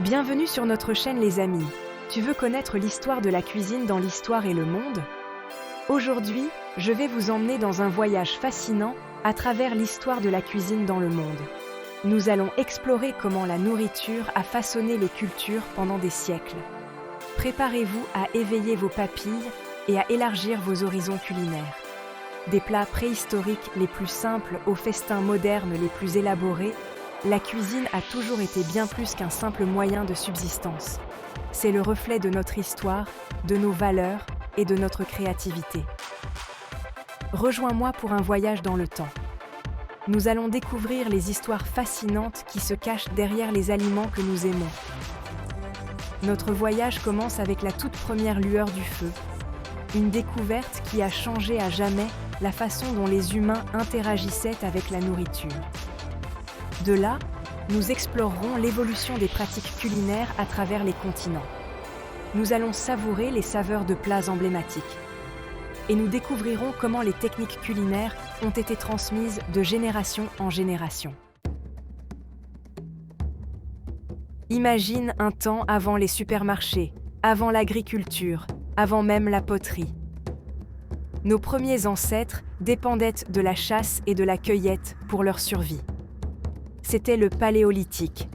Bienvenue sur notre chaîne les amis. Tu veux connaître l'histoire de la cuisine dans l'histoire et le monde? Aujourd'hui, je vais vous emmener dans un voyage fascinant à travers l'histoire de la cuisine dans le monde. Nous allons explorer comment la nourriture a façonné les cultures pendant des siècles. Préparez-vous à éveiller vos papilles et à élargir vos horizons culinaires. Des plats préhistoriques les plus simples aux festins modernes les plus élaborés, la cuisine a toujours été bien plus qu'un simple moyen de subsistance. C'est le reflet de notre histoire, de nos valeurs et de notre créativité. Rejoins-moi pour un voyage dans le temps. Nous allons découvrir les histoires fascinantes qui se cachent derrière les aliments que nous aimons. Notre voyage commence avec la toute première lueur du feu, une découverte qui a changé à jamais la façon dont les humains interagissaient avec la nourriture. De là, nous explorerons l'évolution des pratiques culinaires à travers les continents. Nous allons savourer les saveurs de plats emblématiques. Et nous découvrirons comment les techniques culinaires ont été transmises de génération en génération. Imagine un temps avant les supermarchés, avant l'agriculture, avant même la poterie. Nos premiers ancêtres dépendaient de la chasse et de la cueillette pour leur survie. C'était le Paléolithique.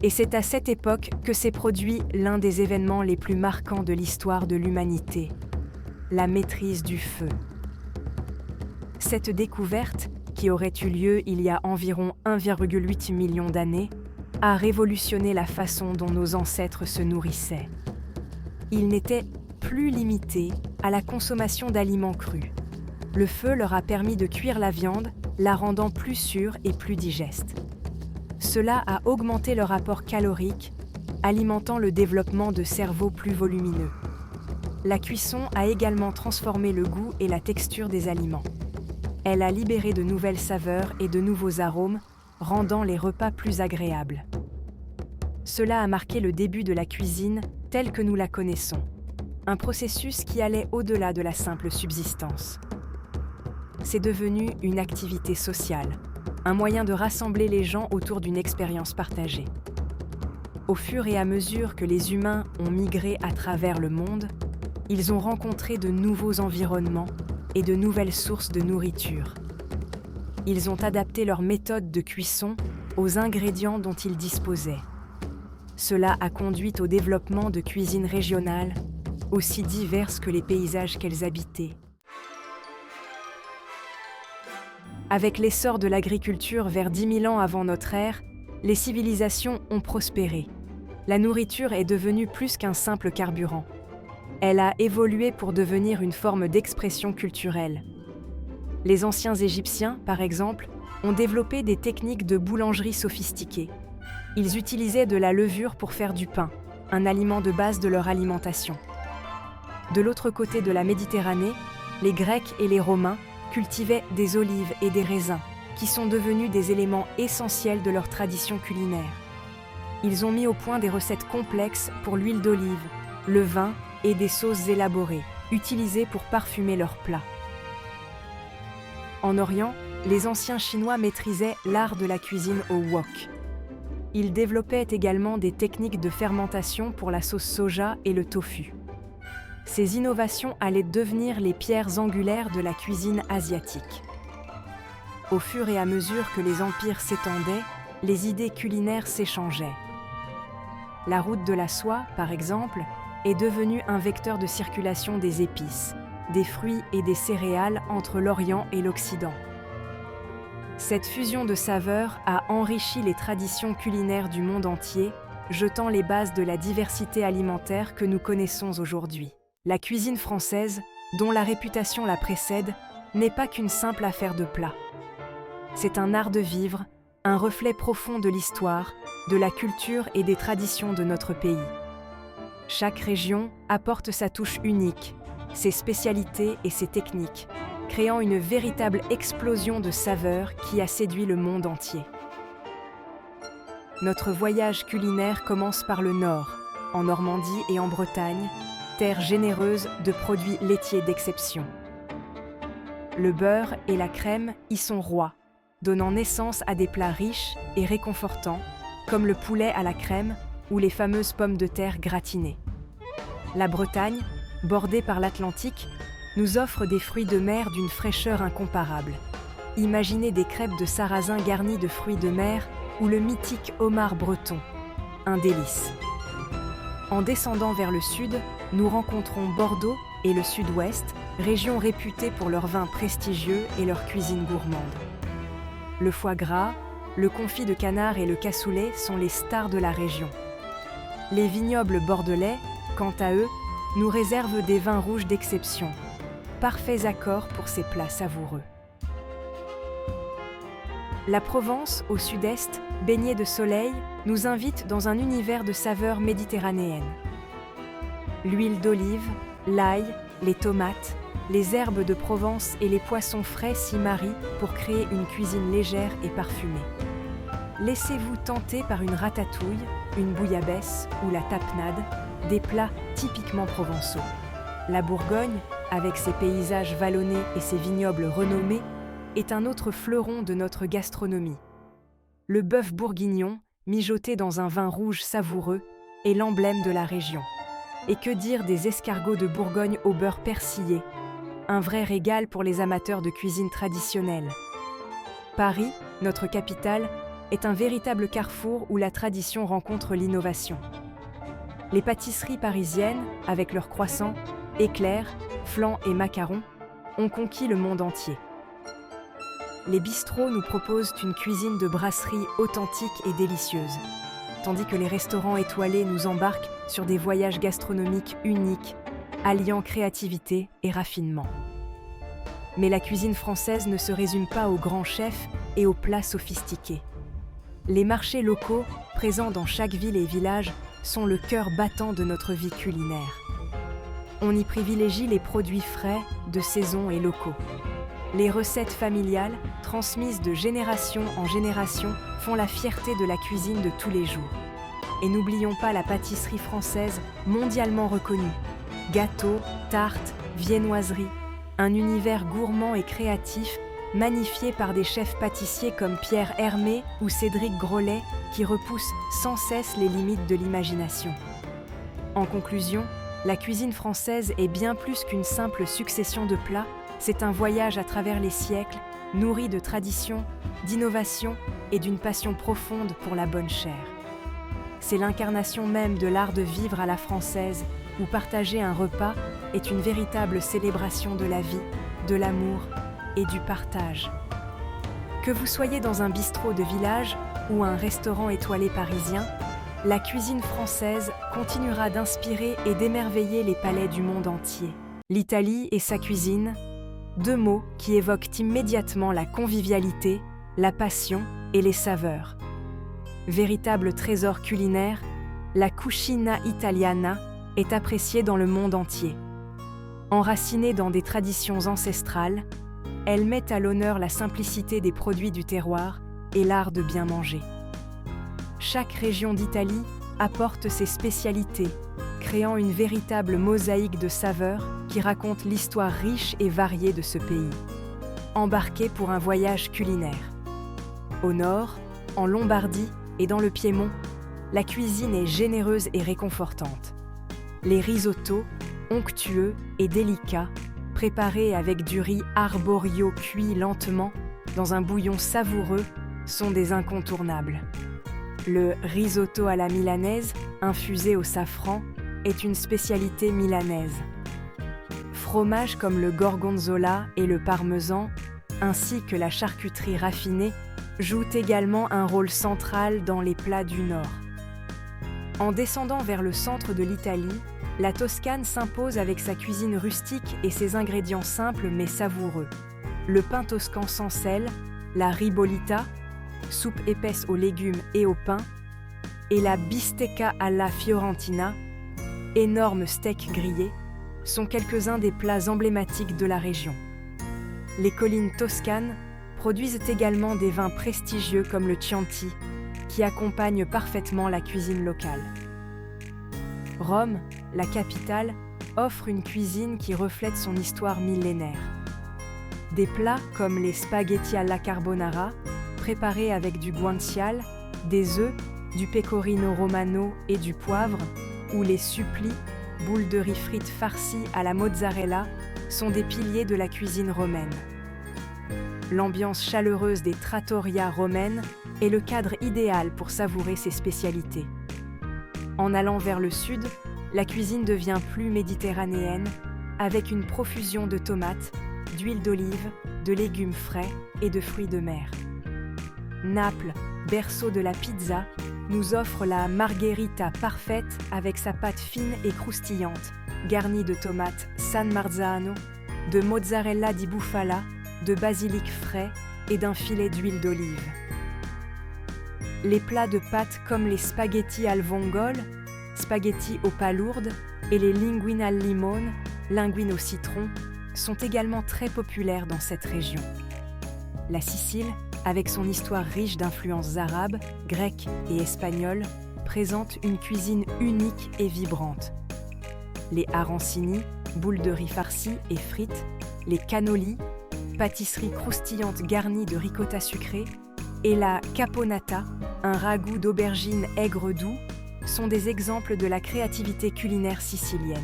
Et c'est à cette époque que s'est produit l'un des événements les plus marquants de l'histoire de l'humanité, la maîtrise du feu. Cette découverte, qui aurait eu lieu il y a environ 1,8 million d'années, a révolutionné la façon dont nos ancêtres se nourrissaient. Ils n'étaient plus limités à la consommation d'aliments crus. Le feu leur a permis de cuire la viande, la rendant plus sûre et plus digeste. Cela a augmenté leur apport calorique, alimentant le développement de cerveaux plus volumineux. La cuisson a également transformé le goût et la texture des aliments. Elle a libéré de nouvelles saveurs et de nouveaux arômes, rendant les repas plus agréables. Cela a marqué le début de la cuisine telle que nous la connaissons, un processus qui allait au-delà de la simple subsistance. C'est devenu une activité sociale, un moyen de rassembler les gens autour d'une expérience partagée. Au fur et à mesure que les humains ont migré à travers le monde, ils ont rencontré de nouveaux environnements et de nouvelles sources de nourriture. Ils ont adapté leurs méthodes de cuisson aux ingrédients dont ils disposaient. Cela a conduit au développement de cuisines régionales, aussi diverses que les paysages qu'elles habitaient. Avec l'essor de l'agriculture vers 10 000 ans avant notre ère, les civilisations ont prospéré. La nourriture est devenue plus qu'un simple carburant. Elle a évolué pour devenir une forme d'expression culturelle. Les anciens Égyptiens, par exemple, ont développé des techniques de boulangerie sophistiquées. Ils utilisaient de la levure pour faire du pain, un aliment de base de leur alimentation. De l'autre côté de la Méditerranée, les Grecs et les Romains cultivaient des olives et des raisins, qui sont devenus des éléments essentiels de leur tradition culinaire. Ils ont mis au point des recettes complexes pour l'huile d'olive, le vin et des sauces élaborées, utilisées pour parfumer leurs plats. En Orient, les anciens Chinois maîtrisaient l'art de la cuisine au wok. Ils développaient également des techniques de fermentation pour la sauce soja et le tofu. Ces innovations allaient devenir les pierres angulaires de la cuisine asiatique. Au fur et à mesure que les empires s'étendaient, les idées culinaires s'échangeaient. La route de la soie, par exemple, est devenue un vecteur de circulation des épices, des fruits et des céréales entre l'Orient et l'Occident. Cette fusion de saveurs a enrichi les traditions culinaires du monde entier, jetant les bases de la diversité alimentaire que nous connaissons aujourd'hui. La cuisine française, dont la réputation la précède, n'est pas qu'une simple affaire de plats. C'est un art de vivre, un reflet profond de l'histoire, de la culture et des traditions de notre pays. Chaque région apporte sa touche unique, ses spécialités et ses techniques, créant une véritable explosion de saveurs qui a séduit le monde entier. Notre voyage culinaire commence par le Nord, en Normandie et en Bretagne, terre généreuse de produits laitiers d'exception. Le beurre et la crème y sont rois, donnant naissance à des plats riches et réconfortants, comme le poulet à la crème ou les fameuses pommes de terre gratinées. La Bretagne, bordée par l'Atlantique, nous offre des fruits de mer d'une fraîcheur incomparable. Imaginez des crêpes de sarrasin garnies de fruits de mer ou le mythique homard breton, un délice. En descendant vers le sud, nous rencontrons Bordeaux et le sud-ouest, régions réputées pour leurs vins prestigieux et leur cuisine gourmande. Le foie gras, le confit de canard et le cassoulet sont les stars de la région. Les vignobles bordelais, quant à eux, nous réservent des vins rouges d'exception, parfaits accords pour ces plats savoureux. La Provence, au sud-est, baignée de soleil, nous invite dans un univers de saveurs méditerranéennes. L'huile d'olive, l'ail, les tomates, les herbes de Provence et les poissons frais s'y marient pour créer une cuisine légère et parfumée. Laissez-vous tenter par une ratatouille, une bouillabaisse ou la tapenade, des plats typiquement provençaux. La Bourgogne, avec ses paysages vallonnés et ses vignobles renommés, est un autre fleuron de notre gastronomie. Le bœuf bourguignon, mijoté dans un vin rouge savoureux, est l'emblème de la région. Et que dire des escargots de Bourgogne au beurre persillé, un vrai régal pour les amateurs de cuisine traditionnelle. Paris, notre capitale, est un véritable carrefour où la tradition rencontre l'innovation. Les pâtisseries parisiennes, avec leurs croissants, éclairs, flans et macarons, ont conquis le monde entier. Les bistrots nous proposent une cuisine de brasserie authentique et délicieuse, tandis que les restaurants étoilés nous embarquent sur des voyages gastronomiques uniques, alliant créativité et raffinement. Mais la cuisine française ne se résume pas aux grands chefs et aux plats sophistiqués. Les marchés locaux, présents dans chaque ville et village, sont le cœur battant de notre vie culinaire. On y privilégie les produits frais, de saison et locaux. Les recettes familiales, transmises de génération en génération, font la fierté de la cuisine de tous les jours. Et n'oublions pas la pâtisserie française, mondialement reconnue. Gâteaux, tartes, viennoiseries, un univers gourmand et créatif, magnifié par des chefs pâtissiers comme Pierre Hermé ou Cédric Grolet, qui repoussent sans cesse les limites de l'imagination. En conclusion, la cuisine française est bien plus qu'une simple succession de plats, c'est un voyage à travers les siècles, nourri de traditions, d'innovations et d'une passion profonde pour la bonne chair. C'est l'incarnation même de l'art de vivre à la française, où partager un repas est une véritable célébration de la vie, de l'amour et du partage. Que vous soyez dans un bistrot de village ou un restaurant étoilé parisien, la cuisine française continuera d'inspirer et d'émerveiller les palais du monde entier. L'Italie et sa cuisine, deux mots qui évoquent immédiatement la convivialité, la passion et les saveurs. Véritable trésor culinaire, la cucina italiana est appréciée dans le monde entier. Enracinée dans des traditions ancestrales, elle met à l'honneur la simplicité des produits du terroir et l'art de bien manger. Chaque région d'Italie apporte ses spécialités, créant une véritable mosaïque de saveurs qui raconte l'histoire riche et variée de ce pays. Embarquez pour un voyage culinaire. Au nord, en Lombardie et dans le Piémont, la cuisine est généreuse et réconfortante. Les risottos, onctueux et délicats, préparés avec du riz arborio cuit lentement dans un bouillon savoureux, sont des incontournables. Le risotto à la milanaise, infusé au safran, est une spécialité milanaise. Fromages comme le gorgonzola et le parmesan, ainsi que la charcuterie raffinée, jouent également un rôle central dans les plats du Nord. En descendant vers le centre de l'Italie, la Toscane s'impose avec sa cuisine rustique et ses ingrédients simples mais savoureux. Le pain toscan sans sel, la ribollita, soupe épaisse aux légumes et au pain, et la bistecca alla fiorentina, énorme steak grillé, sont quelques-uns des plats emblématiques de la région. Les collines toscanes produisent également des vins prestigieux comme le Chianti, qui accompagnent parfaitement la cuisine locale. Rome, la capitale, offre une cuisine qui reflète son histoire millénaire. Des plats comme les spaghetti alla carbonara, préparés avec du guanciale, des œufs, du pecorino romano et du poivre, ou les supplis, boules de riz frites farcies à la mozzarella, sont des piliers de la cuisine romaine. L'ambiance chaleureuse des trattoria romaines est le cadre idéal pour savourer ces spécialités. En allant vers le sud, la cuisine devient plus méditerranéenne, avec une profusion de tomates, d'huile d'olive, de légumes frais et de fruits de mer. Naples, berceau de la pizza, nous offre la margherita parfaite avec sa pâte fine et croustillante, garnie de tomates San Marzano, de mozzarella di bufala, de basilic frais et d'un filet d'huile d'olive. Les plats de pâtes comme les spaghettis al vongole, spaghettis aux palourdes, et les linguine al limone, linguines au citron, sont également très populaires dans cette région. La Sicile, avec son histoire riche d'influences arabes, grecques et espagnoles, présente une cuisine unique et vibrante. Les arancini, boules de riz farcies et frites, les cannoli, pâtisseries croustillantes garnies de ricotta sucré, et la caponata, un ragoût d'aubergine aigre doux, sont des exemples de la créativité culinaire sicilienne.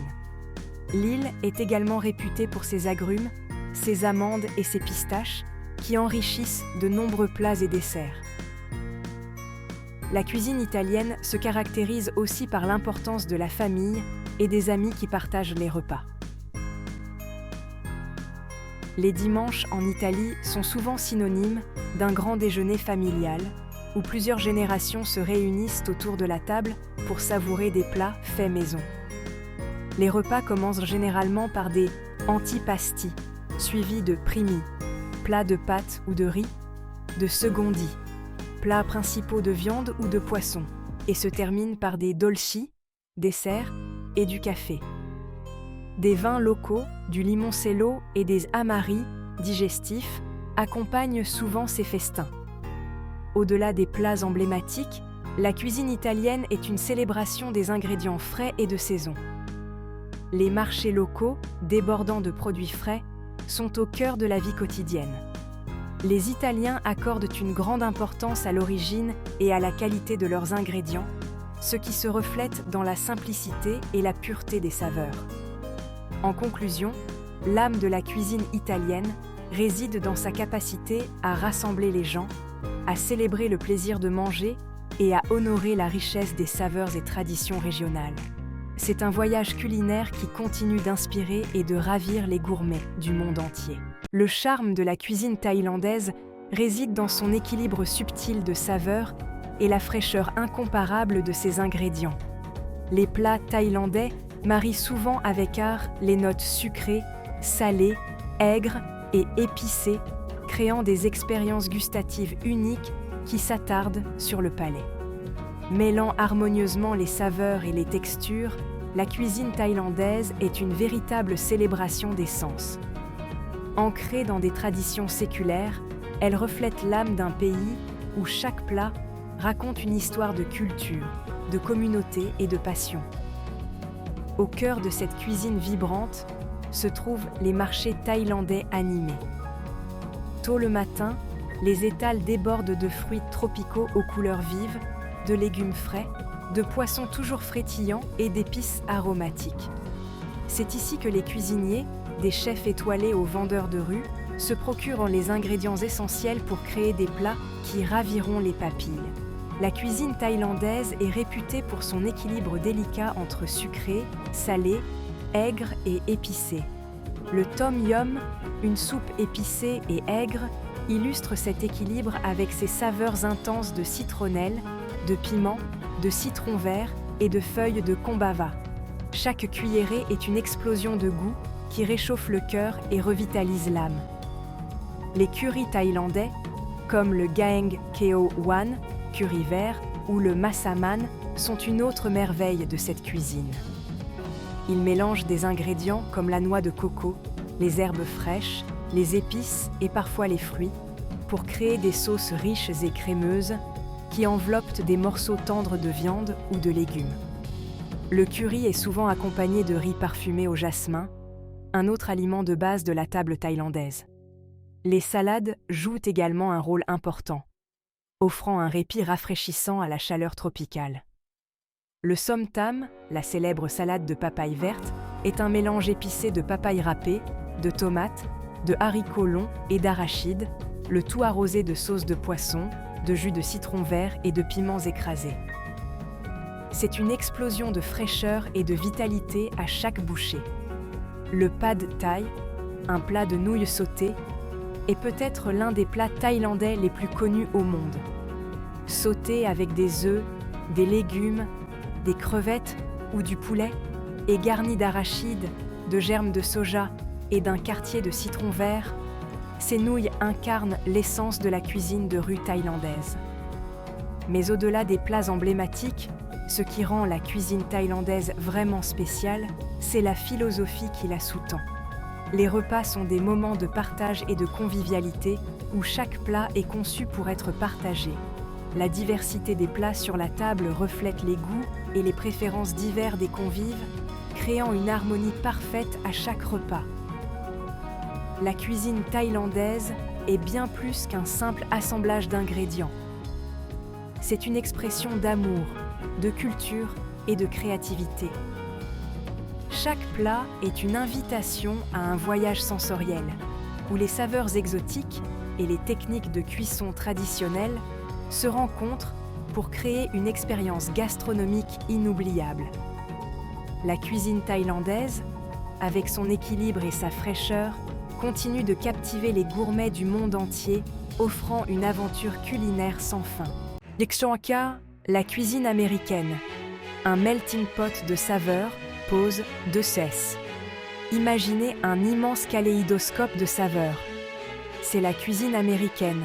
L'île est également réputée pour ses agrumes, ses amandes et ses pistaches, qui enrichissent de nombreux plats et desserts. La cuisine italienne se caractérise aussi par l'importance de la famille et des amis qui partagent les repas. Les dimanches en Italie sont souvent synonymes d'un grand déjeuner familial, où plusieurs générations se réunissent autour de la table pour savourer des plats faits maison. Les repas commencent généralement par des antipasti, suivis de primi, plats de pâtes ou de riz, de secondi, plats principaux de viande ou de poisson, et se terminent par des dolci, desserts, et du café. Des vins locaux, du limoncello et des amari, digestifs, accompagnent souvent ces festins. Au-delà des plats emblématiques, la cuisine italienne est une célébration des ingrédients frais et de saison. Les marchés locaux, débordant de produits frais, sont au cœur de la vie quotidienne. Les Italiens accordent une grande importance à l'origine et à la qualité de leurs ingrédients, ce qui se reflète dans la simplicité et la pureté des saveurs. En conclusion, l'âme de la cuisine italienne réside dans sa capacité à rassembler les gens, à célébrer le plaisir de manger et à honorer la richesse des saveurs et traditions régionales. C'est un voyage culinaire qui continue d'inspirer et de ravir les gourmets du monde entier. Le charme de la cuisine thaïlandaise réside dans son équilibre subtil de saveurs et la fraîcheur incomparable de ses ingrédients. Les plats thaïlandais marient souvent avec art les notes sucrées, salées, aigres et épicées, créant des expériences gustatives uniques qui s'attardent sur le palais. Mêlant harmonieusement les saveurs et les textures, la cuisine thaïlandaise est une véritable célébration des sens. Ancrée dans des traditions séculaires, elle reflète l'âme d'un pays où chaque plat raconte une histoire de culture, de communauté et de passion. Au cœur de cette cuisine vibrante se trouvent les marchés thaïlandais animés. Tôt le matin, les étals débordent de fruits tropicaux aux couleurs vives, de légumes frais, de poissons toujours frétillants et d'épices aromatiques. C'est ici que les cuisiniers, des chefs étoilés aux vendeurs de rue, se procurent les ingrédients essentiels pour créer des plats qui raviront les papilles. La cuisine thaïlandaise est réputée pour son équilibre délicat entre sucré, salé, aigre et épicé. Le tom yum, une soupe épicée et aigre, illustre cet équilibre avec ses saveurs intenses de citronnelle, de piment, de citron vert et de feuilles de kombava. Chaque cuillerée est une explosion de goût qui réchauffe le cœur et revitalise l'âme. Les currys thaïlandais, comme le gaeng keo wan, curry vert, ou le massaman, sont une autre merveille de cette cuisine. Ils mélangent des ingrédients comme la noix de coco, les herbes fraîches, les épices et parfois les fruits, pour créer des sauces riches et crémeuses qui enveloppent des morceaux tendres de viande ou de légumes. Le curry est souvent accompagné de riz parfumé au jasmin, un autre aliment de base de la table thaïlandaise. Les salades jouent également un rôle important. offrant un répit rafraîchissant à la chaleur tropicale. Le som tam, la célèbre salade de papaye verte, est un mélange épicé de papaye râpée, de tomates, de haricots longs et d'arachides, le tout arrosé de sauce de poisson, de jus de citron vert et de piments écrasés. C'est une explosion de fraîcheur et de vitalité à chaque bouchée. Le pad thai, un plat de nouilles sautées, est peut-être l'un des plats thaïlandais les plus connus au monde. Sauté avec des œufs, des légumes, des crevettes ou du poulet, et garni d'arachides, de germes de soja et d'un quartier de citron vert, ces nouilles incarnent l'essence de la cuisine de rue thaïlandaise. Mais au-delà des plats emblématiques, ce qui rend la cuisine thaïlandaise vraiment spéciale, c'est la philosophie qui la sous-tend. Les repas sont des moments de partage et de convivialité où chaque plat est conçu pour être partagé. La diversité des plats sur la table reflète les goûts et les préférences divers des convives, créant une harmonie parfaite à chaque repas. La cuisine thaïlandaise est bien plus qu'un simple assemblage d'ingrédients. C'est une expression d'amour, de culture et de créativité. Chaque plat est une invitation à un voyage sensoriel, où les saveurs exotiques et les techniques de cuisson traditionnelles se rencontrent pour créer une expérience gastronomique inoubliable. La cuisine thaïlandaise, avec son équilibre et sa fraîcheur, continue de captiver les gourmets du monde entier, offrant une aventure culinaire sans fin. L'Xonka, la cuisine américaine, un melting pot de saveurs, pose, de cesse. Imaginez un immense kaléidoscope de saveurs. C'est la cuisine américaine,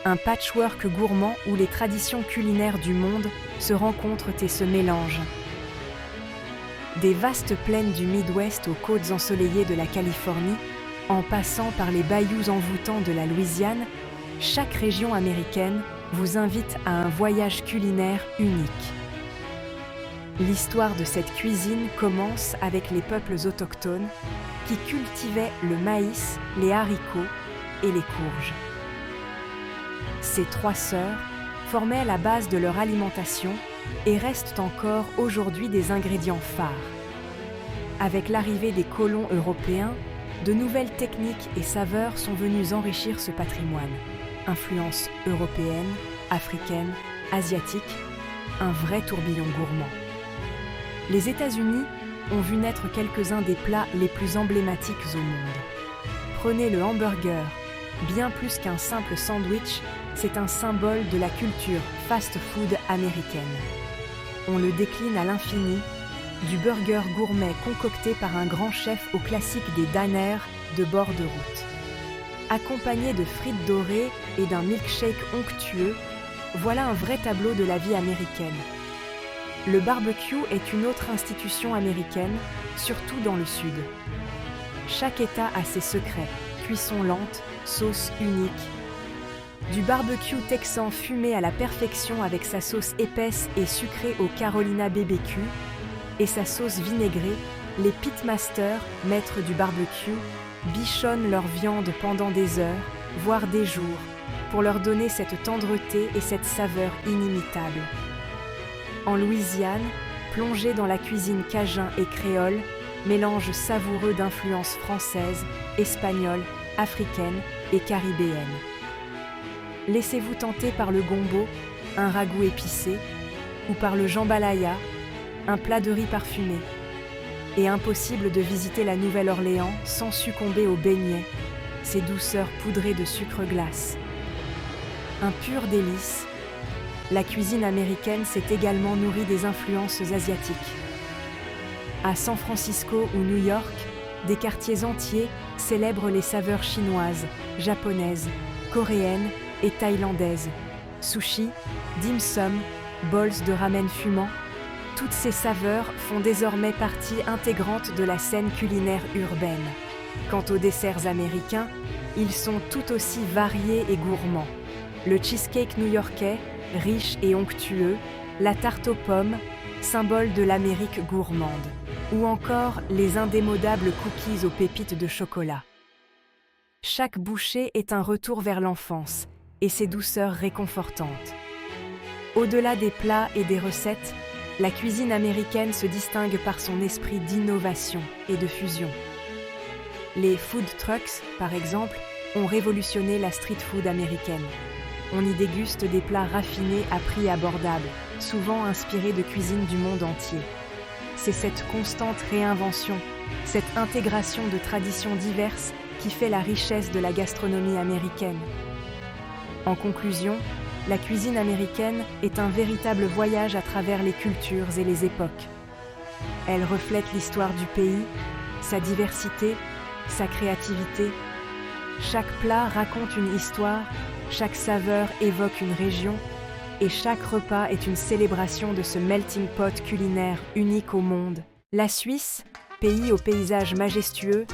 un patchwork gourmand où les traditions culinaires du monde se rencontrent et se mélangent. Des vastes plaines du Midwest aux côtes ensoleillées de la Californie, en passant par les bayous envoûtants de la Louisiane, chaque région américaine vous invite à un voyage culinaire unique. L'histoire de cette cuisine commence avec les peuples autochtones qui cultivaient le maïs, les haricots et les courges. Ces trois sœurs formaient la base de leur alimentation et restent encore aujourd'hui des ingrédients phares. Avec l'arrivée des colons européens, de nouvelles techniques et saveurs sont venues enrichir ce patrimoine. Influence européenne, africaine, asiatique, un vrai tourbillon gourmand. Les États-Unis ont vu naître quelques-uns des plats les plus emblématiques au monde. Prenez le hamburger. Bien plus qu'un simple sandwich, c'est un symbole de la culture fast-food américaine. On le décline à l'infini, du burger gourmet concocté par un grand chef au classique des diners de bord de route. Accompagné de frites dorées et d'un milkshake onctueux, voilà un vrai tableau de la vie américaine. Le barbecue est une autre institution américaine, surtout dans le Sud. Chaque État a ses secrets, cuisson lente, sauce unique. Du barbecue texan fumé à la perfection avec sa sauce épaisse et sucrée au Carolina BBQ et sa sauce vinaigrée, les pitmasters, maîtres du barbecue, bichonnent leur viande pendant des heures, voire des jours, pour leur donner cette tendreté et cette saveur inimitables. En Louisiane, plongé dans la cuisine cajun et créole, mélange savoureux d'influences françaises, espagnoles, africaines et caribéennes. Laissez-vous tenter par le gombo, un ragoût épicé, ou par le jambalaya, un plat de riz parfumé. Et impossible de visiter la Nouvelle-Orléans sans succomber aux beignets, ces douceurs poudrées de sucre glace. Un pur délice, la cuisine américaine s'est également nourrie des influences asiatiques. À San Francisco ou New York, des quartiers entiers célèbrent les saveurs chinoises, japonaises, coréennes et thaïlandaises. Sushi, dim sum, bols de ramen fumant, toutes ces saveurs font désormais partie intégrante de la scène culinaire urbaine. Quant aux desserts américains, ils sont tout aussi variés et gourmands. Le cheesecake new-yorkais, riche et onctueux, la tarte aux pommes, symbole de l'Amérique gourmande, ou encore les indémodables cookies aux pépites de chocolat. Chaque bouchée est un retour vers l'enfance, et ses douceurs réconfortantes. Au-delà des plats et des recettes, la cuisine américaine se distingue par son esprit d'innovation et de fusion. Les food trucks, par exemple, ont révolutionné la street food américaine. On y déguste des plats raffinés à prix abordable, souvent inspirés de cuisines du monde entier. C'est cette constante réinvention, cette intégration de traditions diverses qui fait la richesse de la gastronomie américaine. En conclusion, la cuisine américaine est un véritable voyage à travers les cultures et les époques. Elle reflète l'histoire du pays, sa diversité, sa créativité. Chaque plat raconte une histoire, chaque saveur évoque une région, et chaque repas est une célébration de ce melting pot culinaire unique au monde. La Suisse, pays aux paysages majestueux,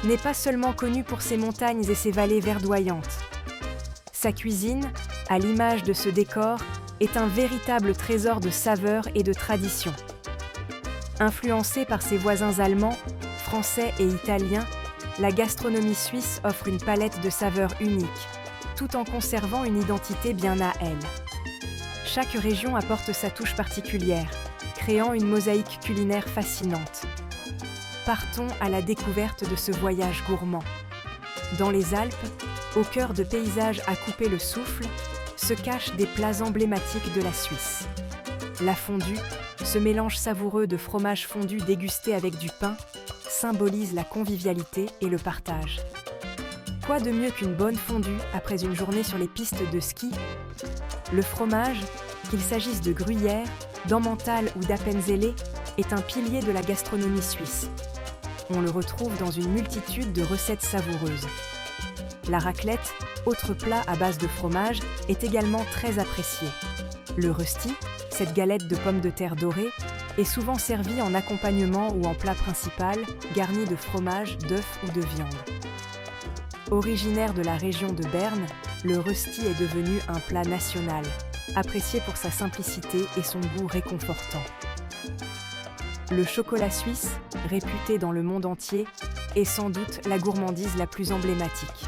n'est pas seulement connue pour ses montagnes et ses vallées verdoyantes. Sa cuisine, à l'image de ce décor, est un véritable trésor de saveurs et de traditions. Influencée par ses voisins allemands, français et italiens, la gastronomie suisse offre une palette de saveurs uniques, tout en conservant une identité bien à elle. Chaque région apporte sa touche particulière, créant une mosaïque culinaire fascinante. Partons à la découverte de ce voyage gourmand. Dans les Alpes, au cœur de paysages à couper le souffle, se cachent des plats emblématiques de la Suisse. La fondue, ce mélange savoureux de fromage fondu dégusté avec du pain, symbolise la convivialité et le partage. Quoi de mieux qu'une bonne fondue après une journée sur les pistes de ski ? Le fromage, qu'il s'agisse de gruyère, d'emmental ou d'appenzellé, est un pilier de la gastronomie suisse. On le retrouve dans une multitude de recettes savoureuses. La raclette, autre plat à base de fromage, est également très appréciée. Le rösti, cette galette de pommes de terre dorées, est souvent servie en accompagnement ou en plat principal, garni de fromage, d'œufs ou de viande. Originaire de la région de Berne, le rösti est devenu un plat national, apprécié pour sa simplicité et son goût réconfortant. Le chocolat suisse, réputé dans le monde entier, est sans doute la gourmandise la plus emblématique.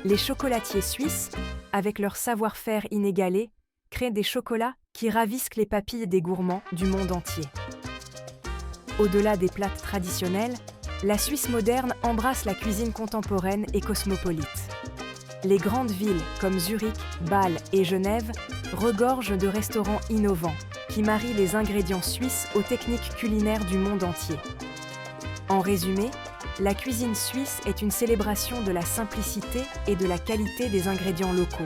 Les chocolatiers suisses, avec leur savoir-faire inégalé, créent des chocolats qui ravissent les papilles des gourmands du monde entier. Au-delà des plats traditionnels, la Suisse moderne embrasse la cuisine contemporaine et cosmopolite. Les grandes villes comme Zurich, Bâle et Genève regorgent de restaurants innovants qui marient les ingrédients suisses aux techniques culinaires du monde entier. En résumé, la cuisine suisse est une célébration de la simplicité et de la qualité des ingrédients locaux,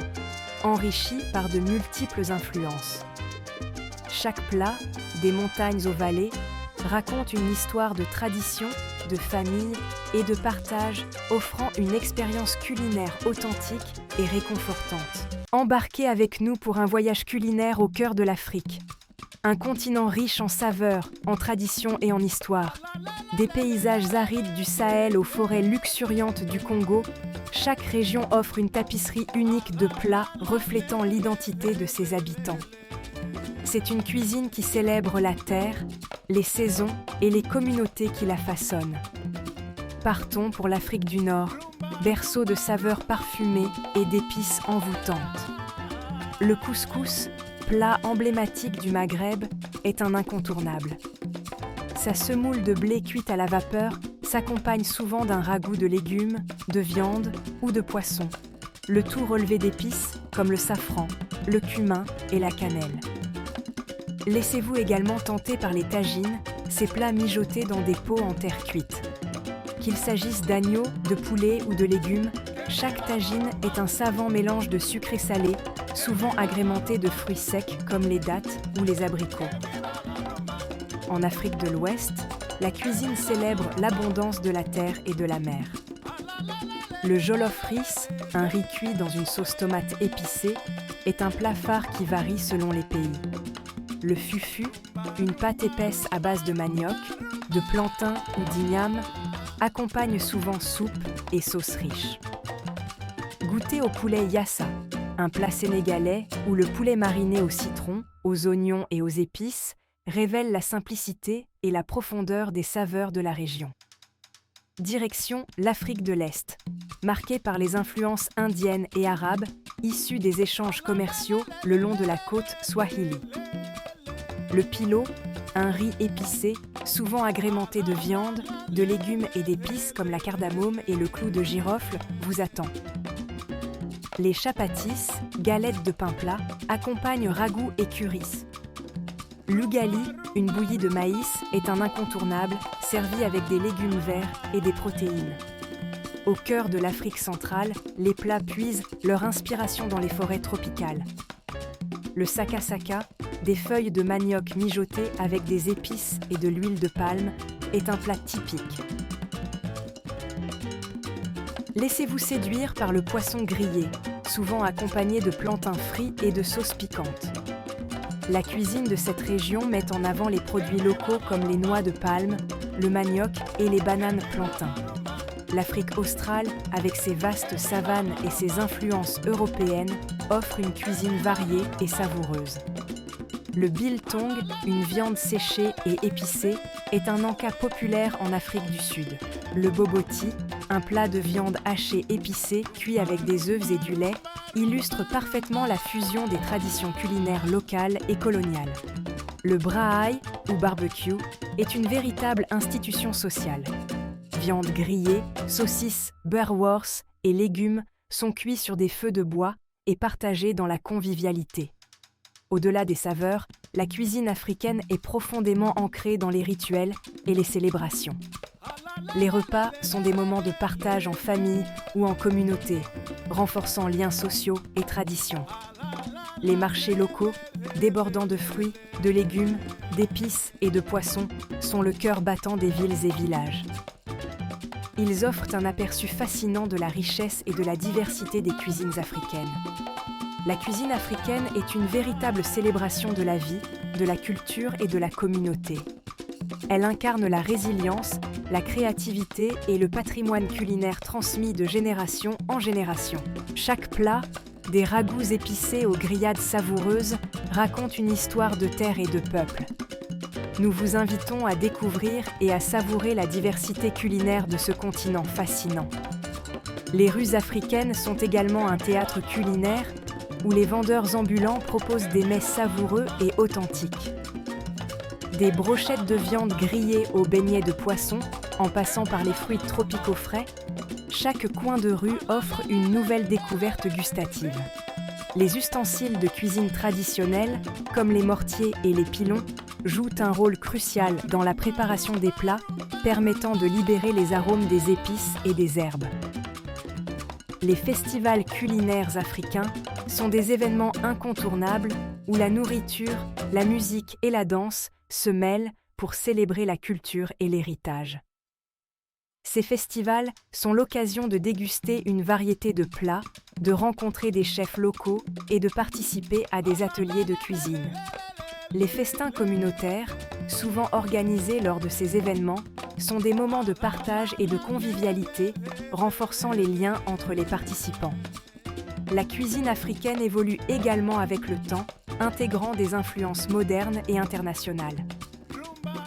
enrichis par de multiples influences. Chaque plat, des montagnes aux vallées, raconte une histoire de tradition, de famille et de partage, offrant une expérience culinaire authentique et réconfortante. Embarquez avec nous pour un voyage culinaire au cœur de l'Afrique. Un continent riche en saveurs, en traditions et en histoire. Des paysages arides du Sahel aux forêts luxuriantes du Congo, chaque région offre une tapisserie unique de plats reflétant l'identité de ses habitants. C'est une cuisine qui célèbre la terre, les saisons et les communautés qui la façonnent. Partons pour l'Afrique du Nord, berceau de saveurs parfumées et d'épices envoûtantes. Le couscous, plat emblématique du Maghreb, est un incontournable. Sa semoule de blé cuite à la vapeur s'accompagne souvent d'un ragoût de légumes, de viande ou de poisson, le tout relevé d'épices comme le safran, le cumin et la cannelle. Laissez-vous également tenter par les tagines, ces plats mijotés dans des pots en terre cuite. Qu'il s'agisse d'agneau, de poulet ou de légumes, chaque tagine est un savant mélange de sucré salé, souvent agrémenté de fruits secs comme les dattes ou les abricots. En Afrique de l'Ouest, la cuisine célèbre l'abondance de la terre et de la mer. Le jollof rice, un riz cuit dans une sauce tomate épicée, est un plat phare qui varie selon les pays. Le fufu, une pâte épaisse à base de manioc, de plantain ou d'igname, accompagne souvent soupe et sauce riche. Goûtez au poulet yassa, un plat sénégalais où le poulet mariné au citron, aux oignons et aux épices révèle la simplicité et la profondeur des saveurs de la région. direction l'Afrique de l'Est, marquée par les influences indiennes et arabes issues des échanges commerciaux le long de la côte Swahili. Le pilo, un riz épicé, souvent agrémenté de viande, de légumes et d'épices comme la cardamome et le clou de girofle, vous attend. Les chapatis, galettes de pain plat, accompagnent ragoût et curis. L'ugali, une bouillie de maïs, est un incontournable, servi avec des légumes verts et des protéines. Au cœur de l'Afrique centrale, les plats puisent leur inspiration dans les forêts tropicales. Le saka-saka, des feuilles de manioc mijotées avec des épices et de l'huile de palme, est un plat typique. Laissez-vous séduire par le poisson grillé, souvent accompagné de plantains frits et de sauces piquantes. La cuisine de cette région met en avant les produits locaux comme les noix de palme, le manioc et les bananes plantains. L'Afrique australe, avec ses vastes savanes et ses influences européennes, offre une cuisine variée et savoureuse. Le biltong, une viande séchée et épicée, est un encas populaire en Afrique du Sud. Le boboti, un plat de viande hachée épicée cuit avec des œufs et du lait, illustre parfaitement la fusion des traditions culinaires locales et coloniales. Le braai, ou barbecue, est une véritable institution sociale. Viande grillée, saucisses, beurre-wors et légumes sont cuits sur des feux de bois et partagés dans la convivialité. Au-delà des saveurs, la cuisine africaine est profondément ancrée dans les rituels et les célébrations. Les repas sont des moments de partage en famille ou en communauté, renforçant liens sociaux et traditions. Les marchés locaux, débordant de fruits, de légumes, d'épices et de poissons, sont le cœur battant des villes et villages. Ils offrent un aperçu fascinant de la richesse et de la diversité des cuisines africaines. La cuisine africaine est une véritable célébration de la vie, de la culture et de la communauté. Elle incarne la résilience, la créativité et le patrimoine culinaire transmis de génération en génération. Chaque plat, des ragoûts épicés aux grillades savoureuses, raconte une histoire de terre et de peuple. Nous vous invitons à découvrir et à savourer la diversité culinaire de ce continent fascinant. Les rues africaines sont également un théâtre culinaire où les vendeurs ambulants proposent des mets savoureux et authentiques. Des brochettes de viande grillées aux beignets de poisson, en passant par les fruits tropicaux frais, chaque coin de rue offre une nouvelle découverte gustative. Les ustensiles de cuisine traditionnels, comme les mortiers et les pilons, jouent un rôle crucial dans la préparation des plats, permettant de libérer les arômes des épices et des herbes. Les festivals culinaires africains sont des événements incontournables où la nourriture, la musique et la danse se mêlent pour célébrer la culture et l'héritage. Ces festivals sont l'occasion de déguster une variété de plats, de rencontrer des chefs locaux et de participer à des ateliers de cuisine. Les festins communautaires, souvent organisés lors de ces événements, sont des moments de partage et de convivialité, renforçant les liens entre les participants. La cuisine africaine évolue également avec le temps, intégrant des influences modernes et internationales.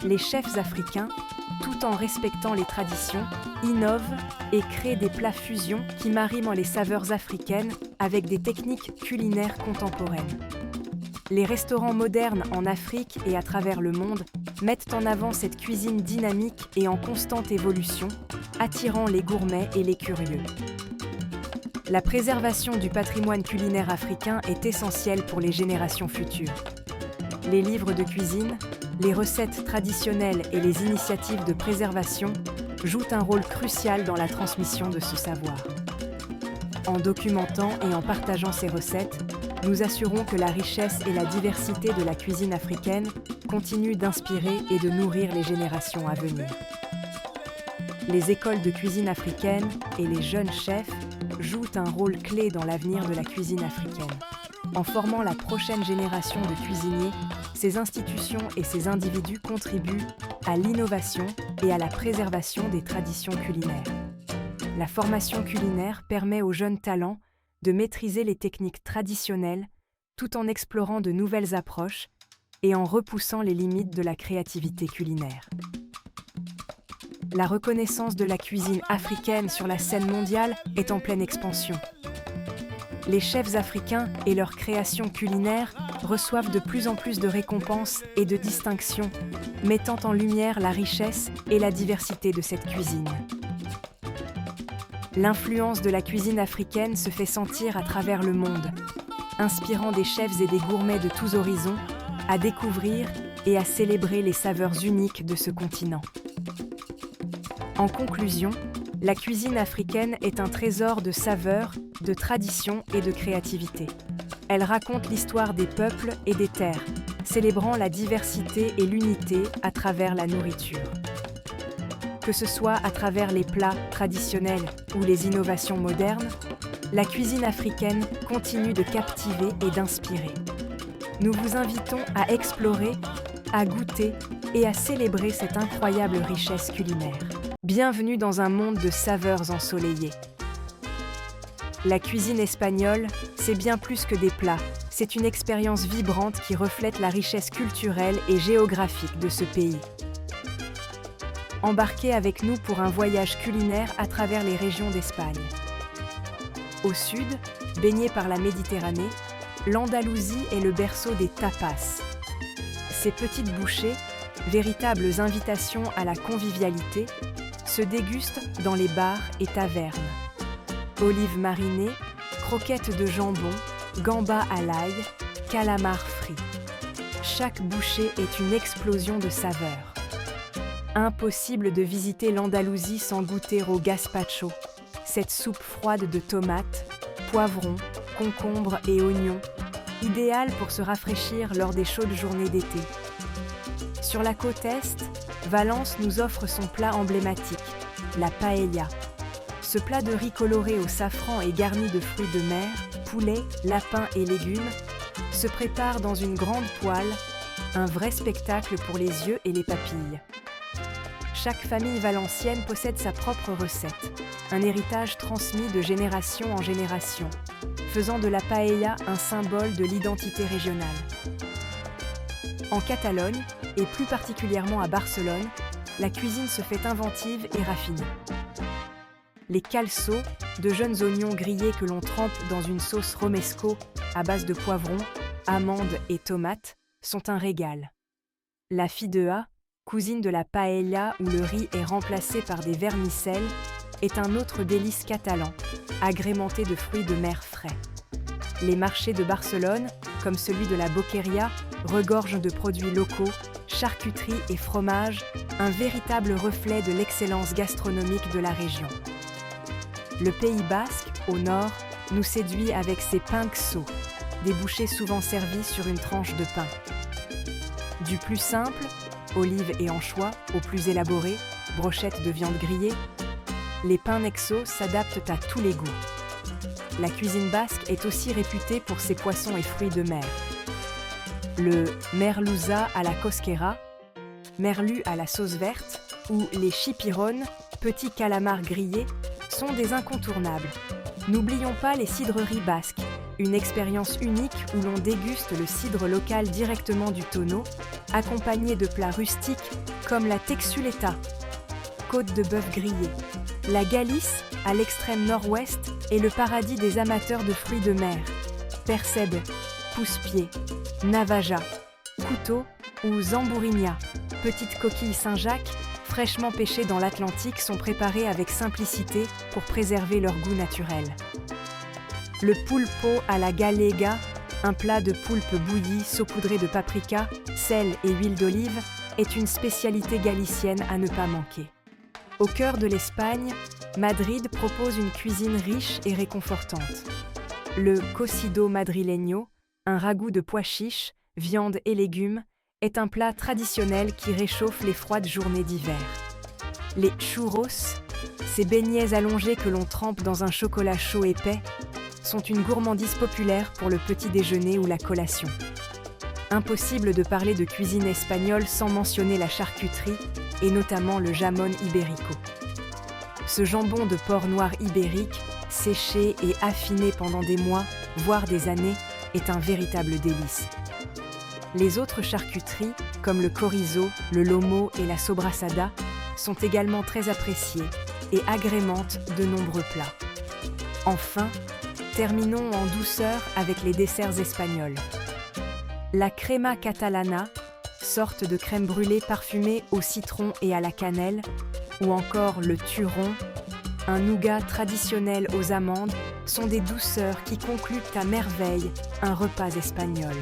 Les chefs africains, tout en respectant les traditions, innovent et créent des plats fusion qui marient les saveurs africaines avec des techniques culinaires contemporaines. Les restaurants modernes en Afrique et à travers le monde mettent en avant cette cuisine dynamique et en constante évolution, attirant les gourmets et les curieux. La préservation du patrimoine culinaire africain est essentielle pour les générations futures. Les livres de cuisine, les recettes traditionnelles et les initiatives de préservation jouent un rôle crucial dans la transmission de ce savoir. En documentant et en partageant ces recettes, nous assurons que la richesse et la diversité de la cuisine africaine continuent d'inspirer et de nourrir les générations à venir. Les écoles de cuisine africaine et les jeunes chefs jouent un rôle clé dans l'avenir de la cuisine africaine. En formant la prochaine génération de cuisiniers, ces institutions et ces individus contribuent à l'innovation et à la préservation des traditions culinaires. La formation culinaire permet aux jeunes talents de maîtriser les techniques traditionnelles tout en explorant de nouvelles approches et en repoussant les limites de la créativité culinaire. la reconnaissance de la cuisine africaine sur la scène mondiale est en pleine expansion. Les chefs africains et leurs créations culinaires reçoivent de plus en plus de récompenses et de distinctions, mettant en lumière la richesse et la diversité de cette cuisine. L'influence de la cuisine africaine se fait sentir à travers le monde, inspirant des chefs et des gourmets de tous horizons à découvrir et à célébrer les saveurs uniques de ce continent. En conclusion, la cuisine africaine est un trésor de saveurs, de traditions et de créativité. Elle raconte l'histoire des peuples et des terres, célébrant la diversité et l'unité à travers la nourriture. Que ce soit à travers les plats traditionnels ou les innovations modernes, la cuisine africaine continue de captiver et d'inspirer. Nous vous invitons à explorer, à goûter et à célébrer cette incroyable richesse culinaire. Bienvenue dans un monde de saveurs ensoleillées. La cuisine espagnole, c'est bien plus que des plats. C'est une expérience vibrante qui reflète la richesse culturelle et géographique de ce pays. Embarquez avec nous pour un voyage culinaire à travers les régions d'Espagne. Au sud, baignée par la Méditerranée, l'Andalousie est le berceau des tapas. Ces petites bouchées, véritables invitations à la convivialité, se dégustent dans les bars et tavernes. Olives marinées, croquettes de jambon, gambas à l'ail, calamars frits. Chaque bouchée est une explosion de saveurs. Impossible de visiter l'Andalousie sans goûter au gazpacho, cette soupe froide de tomates, poivrons, concombres et oignons, idéale pour se rafraîchir lors des chaudes journées d'été. Sur la côte Est, Valence nous offre son plat emblématique, la paella. Ce plat de riz coloré au safran et garni de fruits de mer, poulet, lapin et légumes, se prépare dans une grande poêle, un vrai spectacle pour les yeux et les papilles. Chaque famille valencienne possède sa propre recette, un héritage transmis de génération en génération, faisant de la paella un symbole de l'identité régionale. En Catalogne, et plus particulièrement à Barcelone, la cuisine se fait inventive et raffinée. Les calços, de jeunes oignons grillés que l'on trempe dans une sauce romesco à base de poivrons, amandes et tomates, sont un régal. La fideuà, cousine de la paella où le riz est remplacé par des vermicelles, est un autre délice catalan, agrémenté de fruits de mer frais. Les marchés de Barcelone, comme celui de la Boqueria, regorgent de produits locaux, charcuterie et fromage, un véritable reflet de l'excellence gastronomique de la région. Le Pays basque, au nord, nous séduit avec ses pinxos, des bouchées souvent servies sur une tranche de pain. Du plus simple, olives et anchois, au plus élaboré, brochettes de viande grillée, les pains nexo s'adaptent à tous les goûts. La cuisine basque est aussi réputée pour ses poissons et fruits de mer. Le merluza à la cosquera, merlu à la sauce verte, ou les chipirones, petits calamars grillés, sont des incontournables. N'oublions pas les cidreries basques, une expérience unique où l'on déguste le cidre local directement du tonneau, accompagné de plats rustiques comme la texuleta, côte de bœuf grillée. La Galice, à l'extrême nord-ouest, est le paradis des amateurs de fruits de mer. Percebe, pousse-pied, navaja, couteau ou zambourinia, petites coquilles Saint-Jacques, fraîchement pêchées dans l'Atlantique, sont préparées avec simplicité pour préserver leur goût naturel. Le pulpo à la gallega, un plat de poulpe bouilli saupoudré de paprika, sel et huile d'olive, est une spécialité galicienne à ne pas manquer. Au cœur de l'Espagne, Madrid propose une cuisine riche et réconfortante. Le cocido madrileño, un ragoût de pois chiches, viande et légumes, est un plat traditionnel qui réchauffe les froides journées d'hiver. Les churros, ces beignets allongés que l'on trempe dans un chocolat chaud épais, sont une gourmandise populaire pour le petit déjeuner ou la collation. Impossible de parler de cuisine espagnole sans mentionner la charcuterie, et notamment le jamón ibérico. Ce jambon de porc noir ibérique, séché et affiné pendant des mois, voire des années, est un véritable délice. Les autres charcuteries, comme le chorizo, le lomo et la sobrassada, sont également très appréciés et agrémentent de nombreux plats. Enfin, terminons en douceur avec les desserts espagnols. La crema catalana, sorte de crème brûlée parfumée au citron et à la cannelle, ou encore le turrón, un nougat traditionnel aux amandes, sont des douceurs qui concluent à merveille un repas espagnol.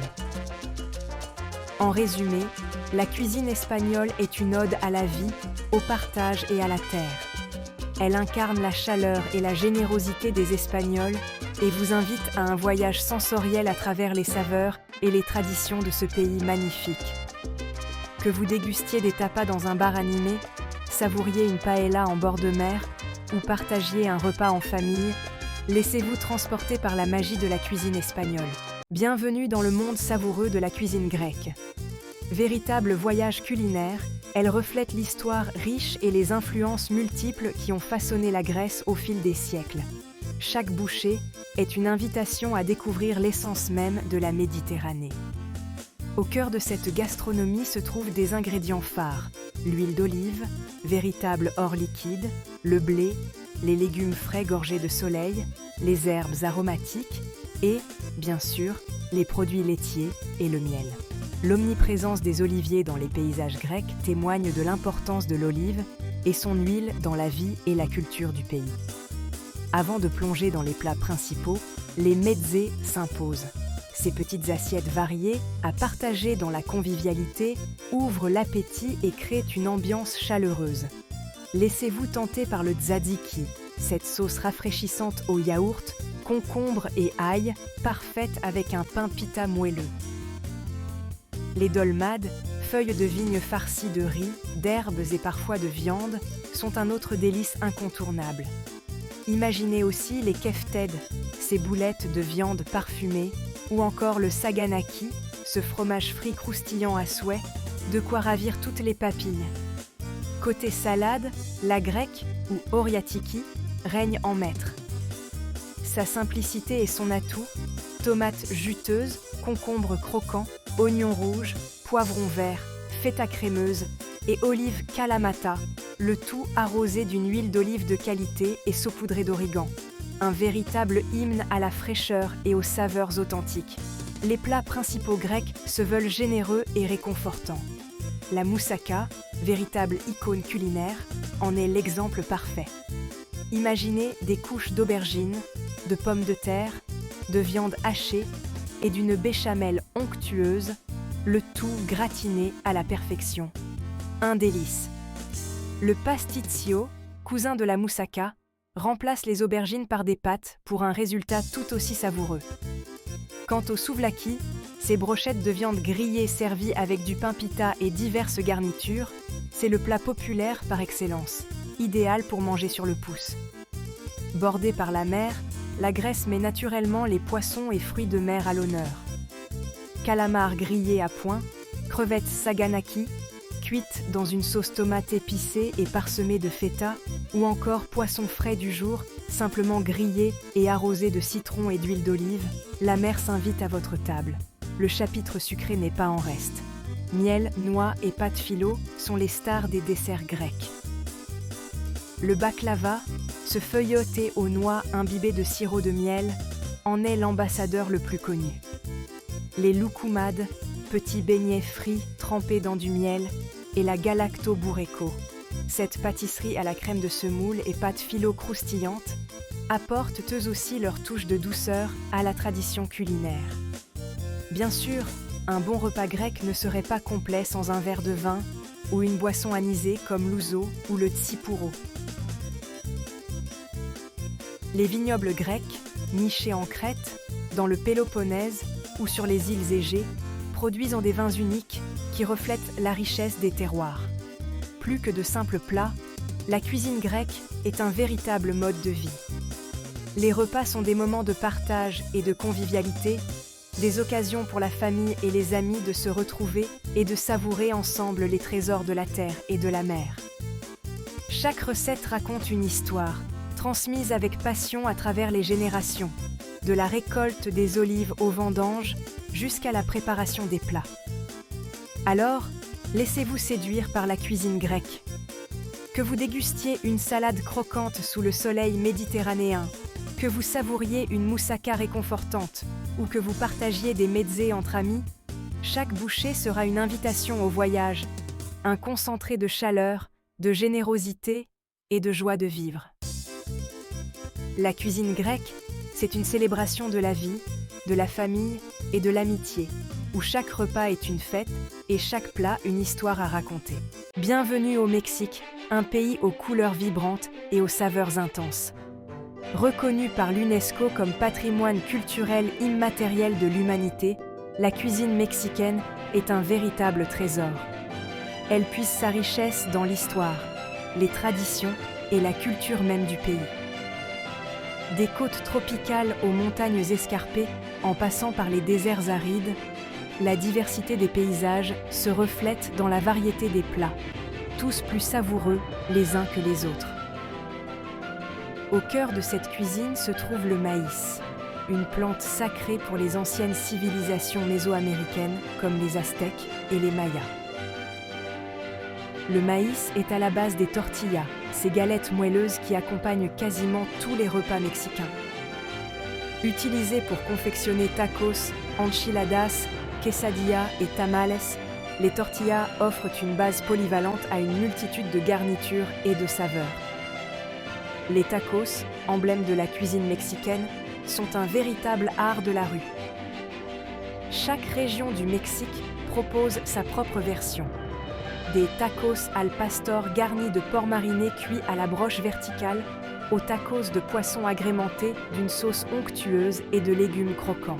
En résumé, la cuisine espagnole est une ode à la vie, au partage et à la terre. Elle incarne la chaleur et la générosité des Espagnols et vous invite à un voyage sensoriel à travers les saveurs et les traditions de ce pays magnifique. Que vous dégustiez des tapas dans un bar animé, savouriez une paella en bord de mer ou partagiez un repas en famille, laissez-vous transporter par la magie de la cuisine espagnole. Bienvenue dans le monde savoureux de la cuisine grecque. Véritable voyage culinaire, elle reflète l'histoire riche et les influences multiples qui ont façonné la Grèce au fil des siècles. Chaque bouchée est une invitation à découvrir l'essence même de la Méditerranée. Au cœur de cette gastronomie se trouvent des ingrédients phares, l'huile d'olive, véritable or liquide, le blé, les légumes frais gorgés de soleil, les herbes aromatiques et, bien sûr, les produits laitiers et le miel. L'omniprésence des oliviers dans les paysages grecs témoigne de l'importance de l'olive et son huile dans la vie et la culture du pays. Avant de plonger dans les plats principaux, les mezzés s'imposent. Ces petites assiettes variées, à partager dans la convivialité, ouvrent l'appétit et créent une ambiance chaleureuse. Laissez-vous tenter par le tzatziki, cette sauce rafraîchissante au yaourt, concombre et ail, parfaite avec un pain pita moelleux. Les dolmades, feuilles de vigne farcies de riz, d'herbes et parfois de viande, sont un autre délice incontournable. Imaginez aussi les kefted, ces boulettes de viande parfumée, ou encore le saganaki, ce fromage frit croustillant à souhait, de quoi ravir toutes les papilles. Côté salade, la grecque, ou oriatiki, règne en maître. Sa simplicité est son atout, tomates juteuses, concombres croquants, oignons rouges, poivrons verts, feta crémeuse et olives kalamata, le tout arrosé d'une huile d'olive de qualité et saupoudré d'origan. Un véritable hymne à la fraîcheur et aux saveurs authentiques. Les plats principaux grecs se veulent généreux et réconfortants. La moussaka, véritable icône culinaire, en est l'exemple parfait. Imaginez des couches d'aubergines, de pommes de terre, de viande hachée et d'une béchamel onctueuse, le tout gratiné à la perfection. Un délice. Le pasticcio, cousin de la moussaka, remplace les aubergines par des pâtes pour un résultat tout aussi savoureux. Quant au souvlaki, ces brochettes de viande grillée servies avec du pain pita et diverses garnitures, c'est le plat populaire par excellence, idéal pour manger sur le pouce. Bordée par la mer, la Grèce met naturellement les poissons et fruits de mer à l'honneur. Calamars grillés à point, crevettes saganaki, cuites dans une sauce tomate épicée et parsemée de feta, ou encore poissons frais du jour, simplement grillés et arrosés de citron et d'huile d'olive, la mer s'invite à votre table. Le chapitre sucré n'est pas en reste. Miel, noix et pâte filo sont les stars des desserts grecs. Le baklava, ce feuilleté aux noix imbibé de sirop de miel, en est l'ambassadeur le plus connu. Les loukoumades, petits beignets frits trempés dans du miel, et la galacto bourreco, cette pâtisserie à la crème de semoule et pâte filo croustillante, apportent eux aussi leur touche de douceur à la tradition culinaire. Bien sûr, un bon repas grec ne serait pas complet sans un verre de vin ou une boisson anisée comme l'ouzo ou le tsipouro. Les vignobles grecs, nichés en Crète, dans le Péloponnèse ou sur les îles Égées, produisent des vins uniques qui reflètent la richesse des terroirs. Plus que de simples plats, la cuisine grecque est un véritable mode de vie. Les repas sont des moments de partage et de convivialité, des occasions pour la famille et les amis de se retrouver et de savourer ensemble les trésors de la terre et de la mer. Chaque recette raconte une histoire, transmise avec passion à travers les générations, de la récolte des olives aux vendanges jusqu'à la préparation des plats. Alors, laissez-vous séduire par la cuisine grecque. Que vous dégustiez une salade croquante sous le soleil méditerranéen, que vous savouriez une moussaka réconfortante ou que vous partagiez des mezzés entre amis, chaque bouchée sera une invitation au voyage, un concentré de chaleur, de générosité et de joie de vivre. La cuisine grecque, c'est une célébration de la vie, de la famille et de l'amitié, où chaque repas est une fête et chaque plat une histoire à raconter. Bienvenue au Mexique, un pays aux couleurs vibrantes et aux saveurs intenses. Reconnue par l'UNESCO comme patrimoine culturel immatériel de l'humanité, la cuisine mexicaine est un véritable trésor. Elle puise sa richesse dans l'histoire, les traditions et la culture même du pays. Des côtes tropicales aux montagnes escarpées, en passant par les déserts arides, la diversité des paysages se reflète dans la variété des plats, tous plus savoureux les uns que les autres. Au cœur de cette cuisine se trouve le maïs, une plante sacrée pour les anciennes civilisations mésoaméricaines comme les Aztèques et les Mayas. Le maïs est à la base des tortillas, ces galettes moelleuses qui accompagnent quasiment tous les repas mexicains. Utilisées pour confectionner tacos, enchiladas, quesadillas et tamales, les tortillas offrent une base polyvalente à une multitude de garnitures et de saveurs. Les tacos, emblème de la cuisine mexicaine, sont un véritable art de la rue. Chaque région du Mexique propose sa propre version. Des tacos al pastor garnis de porc mariné cuit à la broche verticale, aux tacos de poisson agrémentés d'une sauce onctueuse et de légumes croquants.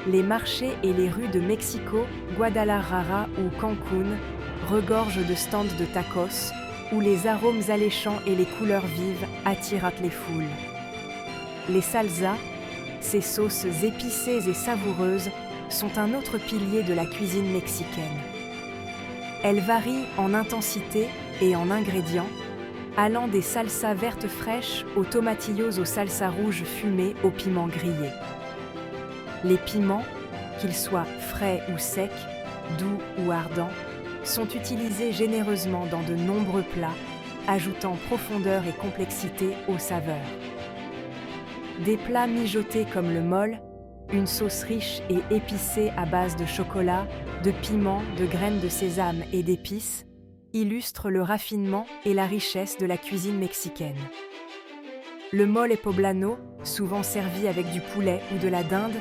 Les marchés et les rues de Mexico, Guadalajara ou Cancún regorgent de stands de tacos, où les arômes alléchants et les couleurs vives attirent les foules. Les salsas, ces sauces épicées et savoureuses, sont un autre pilier de la cuisine mexicaine. Elles varient en intensité et en ingrédients, allant des salsas vertes fraîches aux tomatillos aux salsas rouges fumées aux piments grillés. Les piments, qu'ils soient frais ou secs, doux ou ardents, sont utilisés généreusement dans de nombreux plats, ajoutant profondeur et complexité aux saveurs. Des plats mijotés comme le mole, une sauce riche et épicée à base de chocolat, de piment, de graines de sésame et d'épices, illustrent le raffinement et la richesse de la cuisine mexicaine. Le mole poblano, souvent servi avec du poulet ou de la dinde,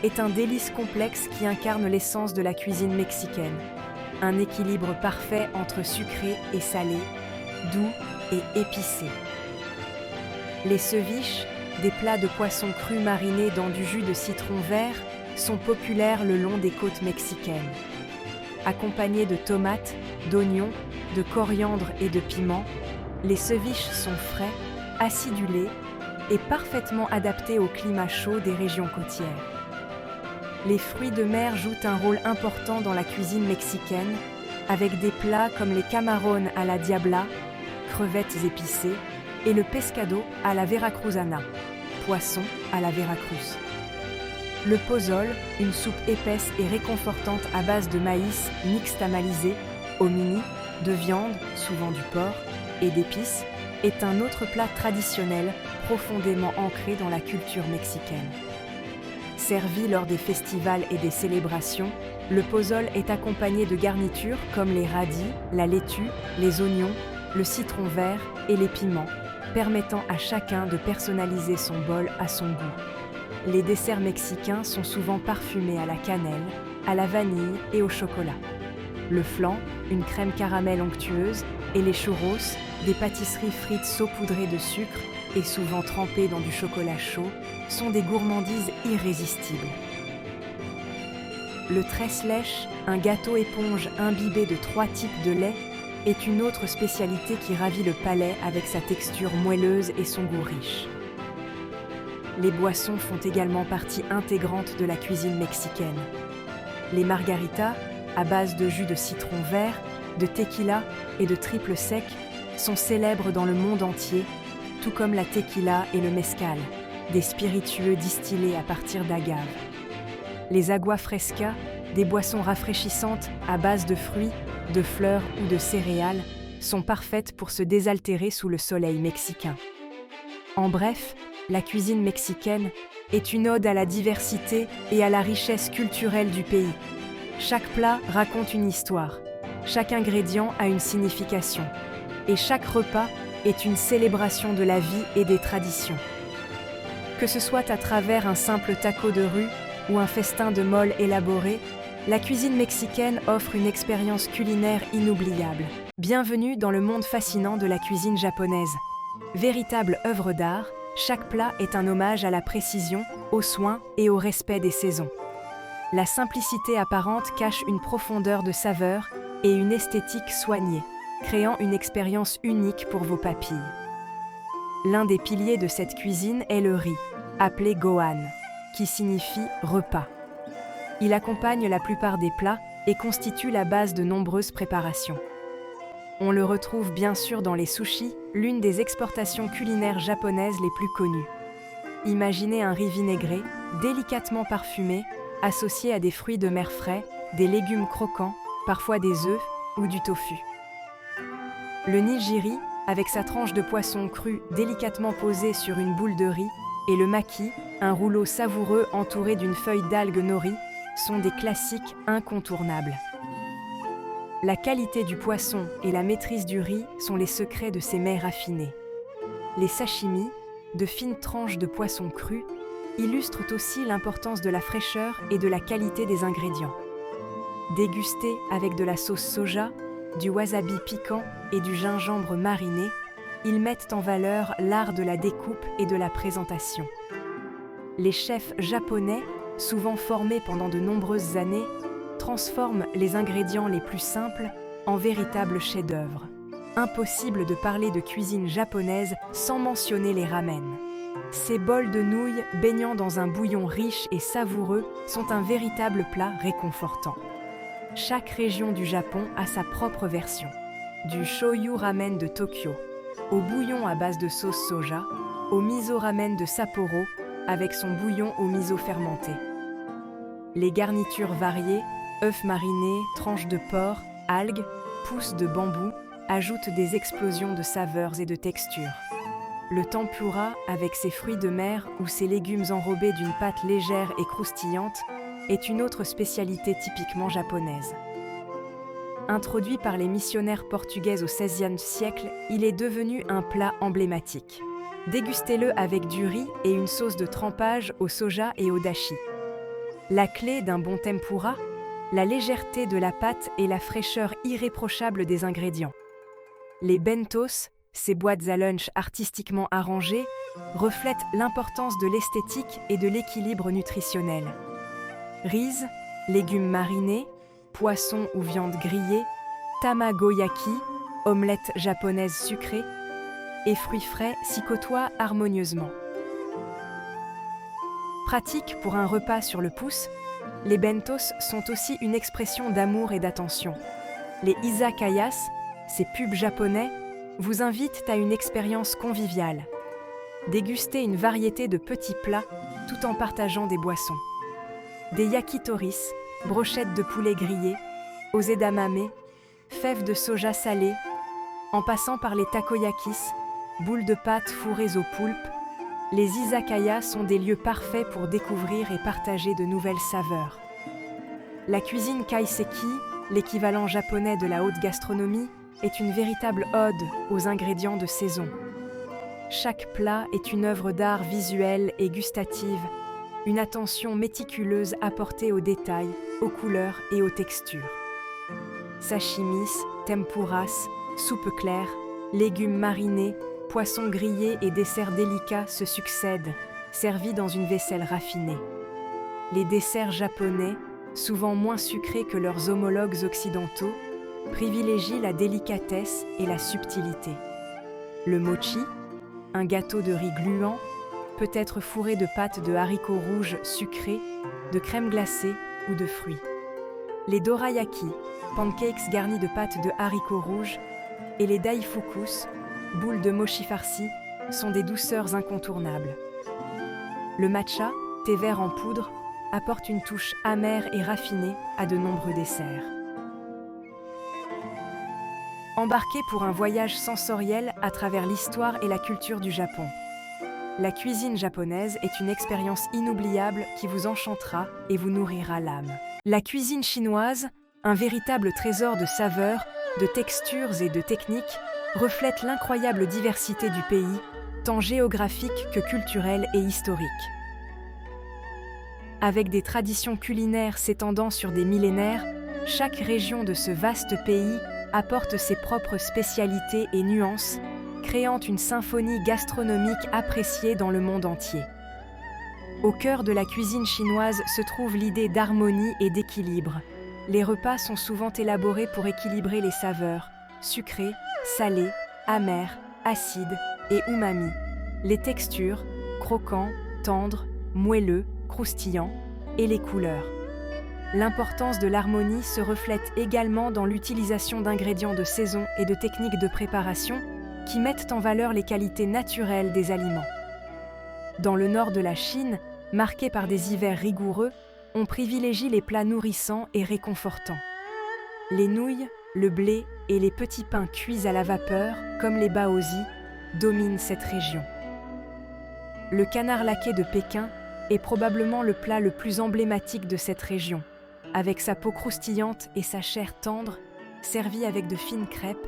est un délice complexe qui incarne l'essence de la cuisine mexicaine. Un équilibre parfait entre sucré et salé, doux et épicé. Les ceviches, des plats de poisson cru marinés dans du jus de citron vert, sont populaires le long des côtes mexicaines. Accompagnés de tomates, d'oignons, de coriandre et de piments, les ceviches sont frais, acidulés et parfaitement adaptés au climat chaud des régions côtières. Les fruits de mer jouent un rôle important dans la cuisine mexicaine, avec des plats comme les camarones à la diabla, crevettes épicées, et le pescado à la veracruzana, poisson à la Veracruz. Le pozole, une soupe épaisse et réconfortante à base de maïs nixtamalisé, hominy, de viande, souvent du porc, et d'épices, est un autre plat traditionnel profondément ancré dans la culture mexicaine. Servi lors des festivals et des célébrations, le pozole est accompagné de garnitures comme les radis, la laitue, les oignons, le citron vert et les piments, permettant à chacun de personnaliser son bol à son goût. Les desserts mexicains sont souvent parfumés à la cannelle, à la vanille et au chocolat. Le flan, une crème caramel onctueuse, et les churros, des pâtisseries frites saupoudrées de sucre et souvent trempées dans du chocolat chaud, sont des gourmandises irrésistibles. Le tres leche, un gâteau éponge imbibé de 3 types de lait, est une autre spécialité qui ravit le palais avec sa texture moelleuse et son goût riche. Les boissons font également partie intégrante de la cuisine mexicaine. Les margaritas, à base de jus de citron vert, de tequila et de triple sec, sont célèbres dans le monde entier, tout comme la tequila et le mezcal, des spiritueux distillés à partir d'agaves. Les agua fresca, des boissons rafraîchissantes à base de fruits, de fleurs ou de céréales, sont parfaites pour se désaltérer sous le soleil mexicain. En bref, la cuisine mexicaine est une ode à la diversité et à la richesse culturelle du pays. Chaque plat raconte une histoire, chaque ingrédient a une signification, et chaque repas est une célébration de la vie et des traditions. Que ce soit à travers un simple taco de rue ou un festin de mole élaboré, la cuisine mexicaine offre une expérience culinaire inoubliable. Bienvenue dans le monde fascinant de la cuisine japonaise. Véritable œuvre d'art, chaque plat est un hommage à la précision, aux soins et au respect des saisons. La simplicité apparente cache une profondeur de saveur et une esthétique soignée, créant une expérience unique pour vos papilles. L'un des piliers de cette cuisine est le riz, appelé gohan, qui signifie repas. Il accompagne la plupart des plats et constitue la base de nombreuses préparations. On le retrouve bien sûr dans les sushis, l'une des exportations culinaires japonaises les plus connues. Imaginez un riz vinaigré, délicatement parfumé, associé à des fruits de mer frais, des légumes croquants, parfois des œufs ou du tofu. Le nigiri, avec sa tranche de poisson cru délicatement posée sur une boule de riz, et le maki, un rouleau savoureux entouré d'une feuille d'algue nori, sont des classiques incontournables. La qualité du poisson et la maîtrise du riz sont les secrets de ces mets raffinés. Les sashimi, de fines tranches de poisson cru, illustrent aussi l'importance de la fraîcheur et de la qualité des ingrédients. Dégustés avec de la sauce soja, du wasabi piquant et du gingembre mariné, ils mettent en valeur l'art de la découpe et de la présentation. Les chefs japonais, souvent formés pendant de nombreuses années, transforment les ingrédients les plus simples en véritables chefs-d'œuvre. Impossible de parler de cuisine japonaise sans mentionner les ramen. Ces bols de nouilles baignant dans un bouillon riche et savoureux sont un véritable plat réconfortant. Chaque région du Japon a sa propre version. Du shoyu ramen de Tokyo, au bouillon à base de sauce soja, au miso ramen de Sapporo, avec son bouillon au miso fermenté. Les garnitures variées, œufs marinés, tranches de porc, algues, pousses de bambou, ajoutent des explosions de saveurs et de textures. Le tempura, avec ses fruits de mer ou ses légumes enrobés d'une pâte légère et croustillante, est une autre spécialité typiquement japonaise. Introduit par les missionnaires portugais au XVIe siècle, il est devenu un plat emblématique. Dégustez-le avec du riz et une sauce de trempage au soja et au dashi. La clé d'un bon tempura, la légèreté de la pâte et la fraîcheur irréprochable des ingrédients. Les bentos, ces boîtes à lunch artistiquement arrangées, reflètent l'importance de l'esthétique et de l'équilibre nutritionnel. Riz, légumes marinés, poisson ou viande grillée, tamagoyaki, omelette japonaise sucrée, et fruits frais s'y côtoient harmonieusement. Pratique pour un repas sur le pouce, les bentos sont aussi une expression d'amour et d'attention. Les izakayas, ces pubs japonais, vous invitent à une expérience conviviale. Dégustez une variété de petits plats tout en partageant des boissons. Des yakitoris, brochettes de poulet grillées, aux edamame, fèves de soja salées, en passant par les takoyakis, boules de pâte fourrées au poulpe, les izakayas sont des lieux parfaits pour découvrir et partager de nouvelles saveurs. La cuisine kaiseki, l'équivalent japonais de la haute gastronomie, est une véritable ode aux ingrédients de saison. Chaque plat est une œuvre d'art visuelle et gustative, une attention méticuleuse apportée aux détails, aux couleurs et aux textures. Sashimis, tempuras, soupes claires, légumes marinés, poissons grillés et desserts délicats se succèdent, servis dans une vaisselle raffinée. Les desserts japonais, souvent moins sucrés que leurs homologues occidentaux, privilégient la délicatesse et la subtilité. Le mochi, un gâteau de riz gluant, peut être fourré de pâtes de haricots rouges sucrés, de crème glacée ou de fruits. Les dorayaki, pancakes garnis de pâtes de haricots rouges, et les daifukus, boules de mochi farcies, sont des douceurs incontournables. Le matcha, thé vert en poudre, apporte une touche amère et raffinée à de nombreux desserts. Embarquez pour un voyage sensoriel à travers l'histoire et la culture du Japon. La cuisine japonaise est une expérience inoubliable qui vous enchantera et vous nourrira l'âme. La cuisine chinoise, un véritable trésor de saveurs, de textures et de techniques, reflète l'incroyable diversité du pays, tant géographique que culturelle et historique. Avec des traditions culinaires s'étendant sur des millénaires, chaque région de ce vaste pays apporte ses propres spécialités et nuances, créant une symphonie gastronomique appréciée dans le monde entier. Au cœur de la cuisine chinoise se trouve l'idée d'harmonie et d'équilibre. Les repas sont souvent élaborés pour équilibrer les saveurs, sucrées, salées, amères, acides et umami. Les textures, croquants, tendres, moelleux, croustillants, et les couleurs. L'importance de l'harmonie se reflète également dans l'utilisation d'ingrédients de saison et de techniques de préparation qui mettent en valeur les qualités naturelles des aliments. Dans le nord de la Chine, marqué par des hivers rigoureux, on privilégie les plats nourrissants et réconfortants. Les nouilles, le blé et les petits pains cuits à la vapeur, comme les baozi, dominent cette région. Le canard laqué de Pékin est probablement le plat le plus emblématique de cette région, avec sa peau croustillante et sa chair tendre, servie avec de fines crêpes,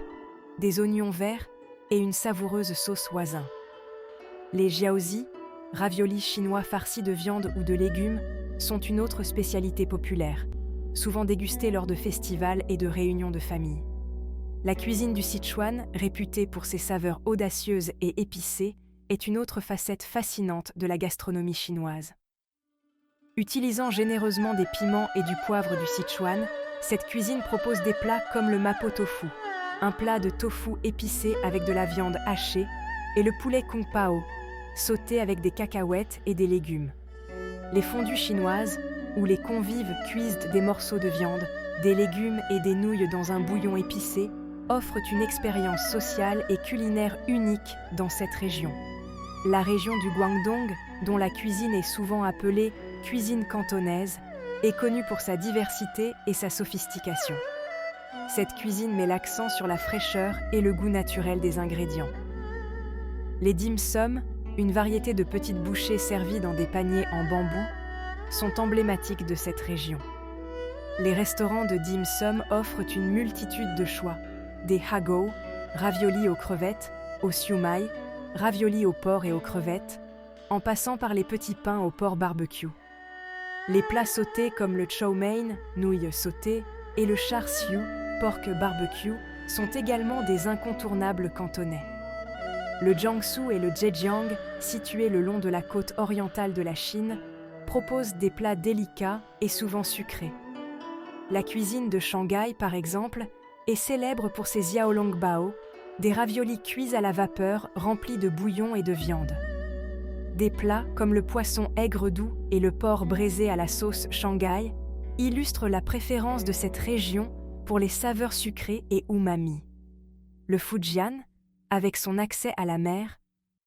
des oignons verts et une savoureuse sauce hoisin. Les jiaozi, raviolis chinois farcis de viande ou de légumes, sont une autre spécialité populaire, souvent dégustée lors de festivals et de réunions de famille. La cuisine du Sichuan, réputée pour ses saveurs audacieuses et épicées, est une autre facette fascinante de la gastronomie chinoise. Utilisant généreusement des piments et du poivre du Sichuan, cette cuisine propose des plats comme le mapo tofu, un plat de tofu épicé avec de la viande hachée, et le poulet kung pao, sauté avec des cacahuètes et des légumes. Les fondues chinoises, où les convives cuisent des morceaux de viande, des légumes et des nouilles dans un bouillon épicé, offrent une expérience sociale et culinaire unique dans cette région. La région du Guangdong, dont la cuisine est souvent appelée cuisine cantonaise, est connue pour sa diversité et sa sophistication. Cette cuisine met l'accent sur la fraîcheur et le goût naturel des ingrédients. Les dim sum, une variété de petites bouchées servies dans des paniers en bambou, sont emblématiques de cette région. Les restaurants de dim sum offrent une multitude de choix, des hagou, raviolis aux crevettes, au siumai, raviolis au porc et aux crevettes, en passant par les petits pains au porc barbecue. Les plats sautés comme le chow mein, nouilles sautées, et le char siu, porc barbecue, sont également des incontournables cantonais. Le Jiangsu et le Zhejiang, situés le long de la côte orientale de la Chine, proposent des plats délicats et souvent sucrés. La cuisine de Shanghai, par exemple, est célèbre pour ses xiaolongbao, des raviolis cuits à la vapeur remplis de bouillon et de viande. Des plats comme le poisson aigre doux et le porc braisé à la sauce Shanghai illustrent la préférence de cette région pour les saveurs sucrées et umami. Le Fujian, avec son accès à la mer,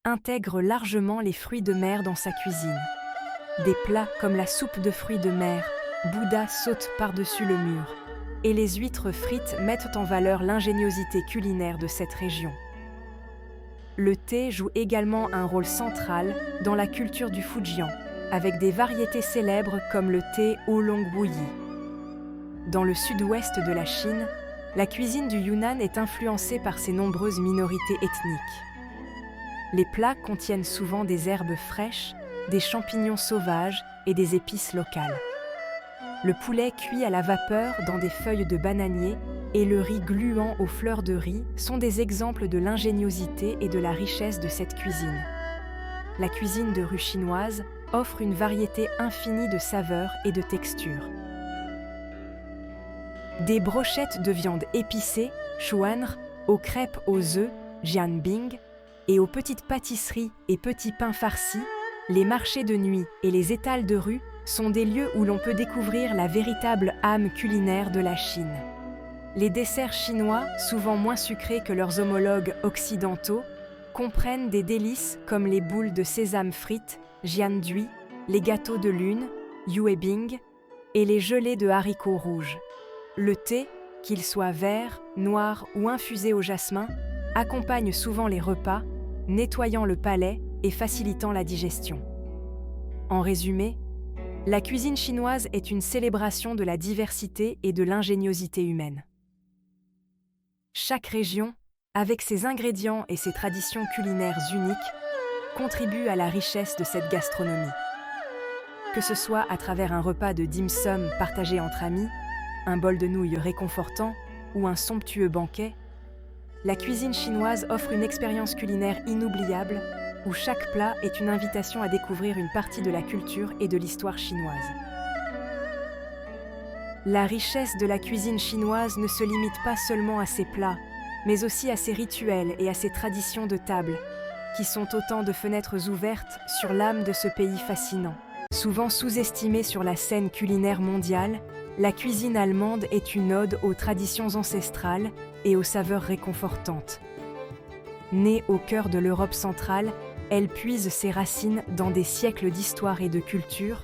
intègre largement les fruits de mer dans sa cuisine. Des plats comme la soupe de fruits de mer, Bouddha saute par-dessus le mur, et les huîtres frites mettent en valeur l'ingéniosité culinaire de cette région. Le thé joue également un rôle central dans la culture du Fujian, avec des variétés célèbres comme le thé oolong bouilli. Dans le sud-ouest de la Chine, la cuisine du Yunnan est influencée par ses nombreuses minorités ethniques. Les plats contiennent souvent des herbes fraîches, des champignons sauvages et des épices locales. Le poulet cuit à la vapeur dans des feuilles de bananier et le riz gluant aux fleurs de riz sont des exemples de l'ingéniosité et de la richesse de cette cuisine. La cuisine de rue chinoise offre une variété infinie de saveurs et de textures. Des brochettes de viande épicée, chuanr, aux crêpes aux œufs, jianbing, et aux petites pâtisseries et petits pains farcis, les marchés de nuit et les étals de rue sont des lieux où l'on peut découvrir la véritable âme culinaire de la Chine. Les desserts chinois, souvent moins sucrés que leurs homologues occidentaux, comprennent des délices comme les boules de sésame frites, jiandui, les gâteaux de lune, yuebing, et les gelées de haricots rouges. Le thé, qu'ils soient verts, noirs ou infusés au jasmin, accompagnent souvent les repas, nettoyant le palais et facilitant la digestion. En résumé, la cuisine chinoise est une célébration de la diversité et de l'ingéniosité humaine. Chaque région, avec ses ingrédients et ses traditions culinaires uniques, contribue à la richesse de cette gastronomie. Que ce soit à travers un repas de dim sum partagé entre amis, un bol de nouilles réconfortant ou un somptueux banquet, la cuisine chinoise offre une expérience culinaire inoubliable où chaque plat est une invitation à découvrir une partie de la culture et de l'histoire chinoise. La richesse de la cuisine chinoise ne se limite pas seulement à ses plats, mais aussi à ses rituels et à ses traditions de table, qui sont autant de fenêtres ouvertes sur l'âme de ce pays fascinant. Souvent sous-estimée sur la scène culinaire mondiale, la cuisine allemande est une ode aux traditions ancestrales et aux saveurs réconfortantes. Née au cœur de l'Europe centrale, elle puise ses racines dans des siècles d'histoire et de culture,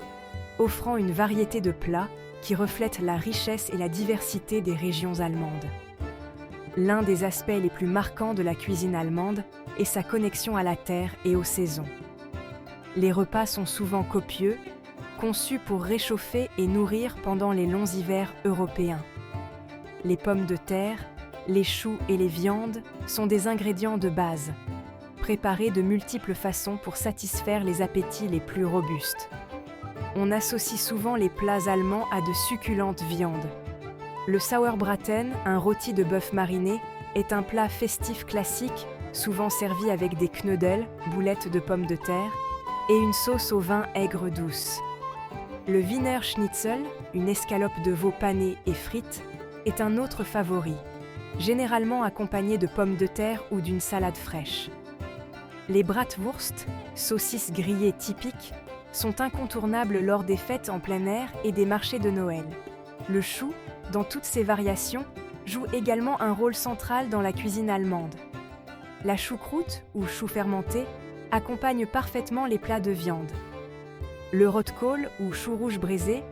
offrant une variété de plats qui reflètent la richesse et la diversité des régions allemandes. L'un des aspects les plus marquants de la cuisine allemande est sa connexion à la terre et aux saisons. Les repas sont souvent copieux, conçus pour réchauffer et nourrir pendant les longs hivers européens. Les pommes de terre, les choux et les viandes sont des ingrédients de base, préparés de multiples façons pour satisfaire les appétits les plus robustes. On associe souvent les plats allemands à de succulentes viandes. Le Sauerbraten, un rôti de bœuf mariné, est un plat festif classique, souvent servi avec des knödel, boulettes de pommes de terre, et une sauce au vin aigre douce. Le Wiener Schnitzel, une escalope de veau panée et frite, est un autre favori, généralement accompagné de pommes de terre ou d'une salade fraîche. Les Bratwurst, saucisses grillées typiques, sont incontournables lors des fêtes en plein air et des marchés de Noël. Le chou, dans toutes ses variations, joue également un rôle central dans la cuisine allemande. La choucroute, ou chou fermenté, accompagne parfaitement les plats de viande. Le Rotkohl, ou chou rouge braisé,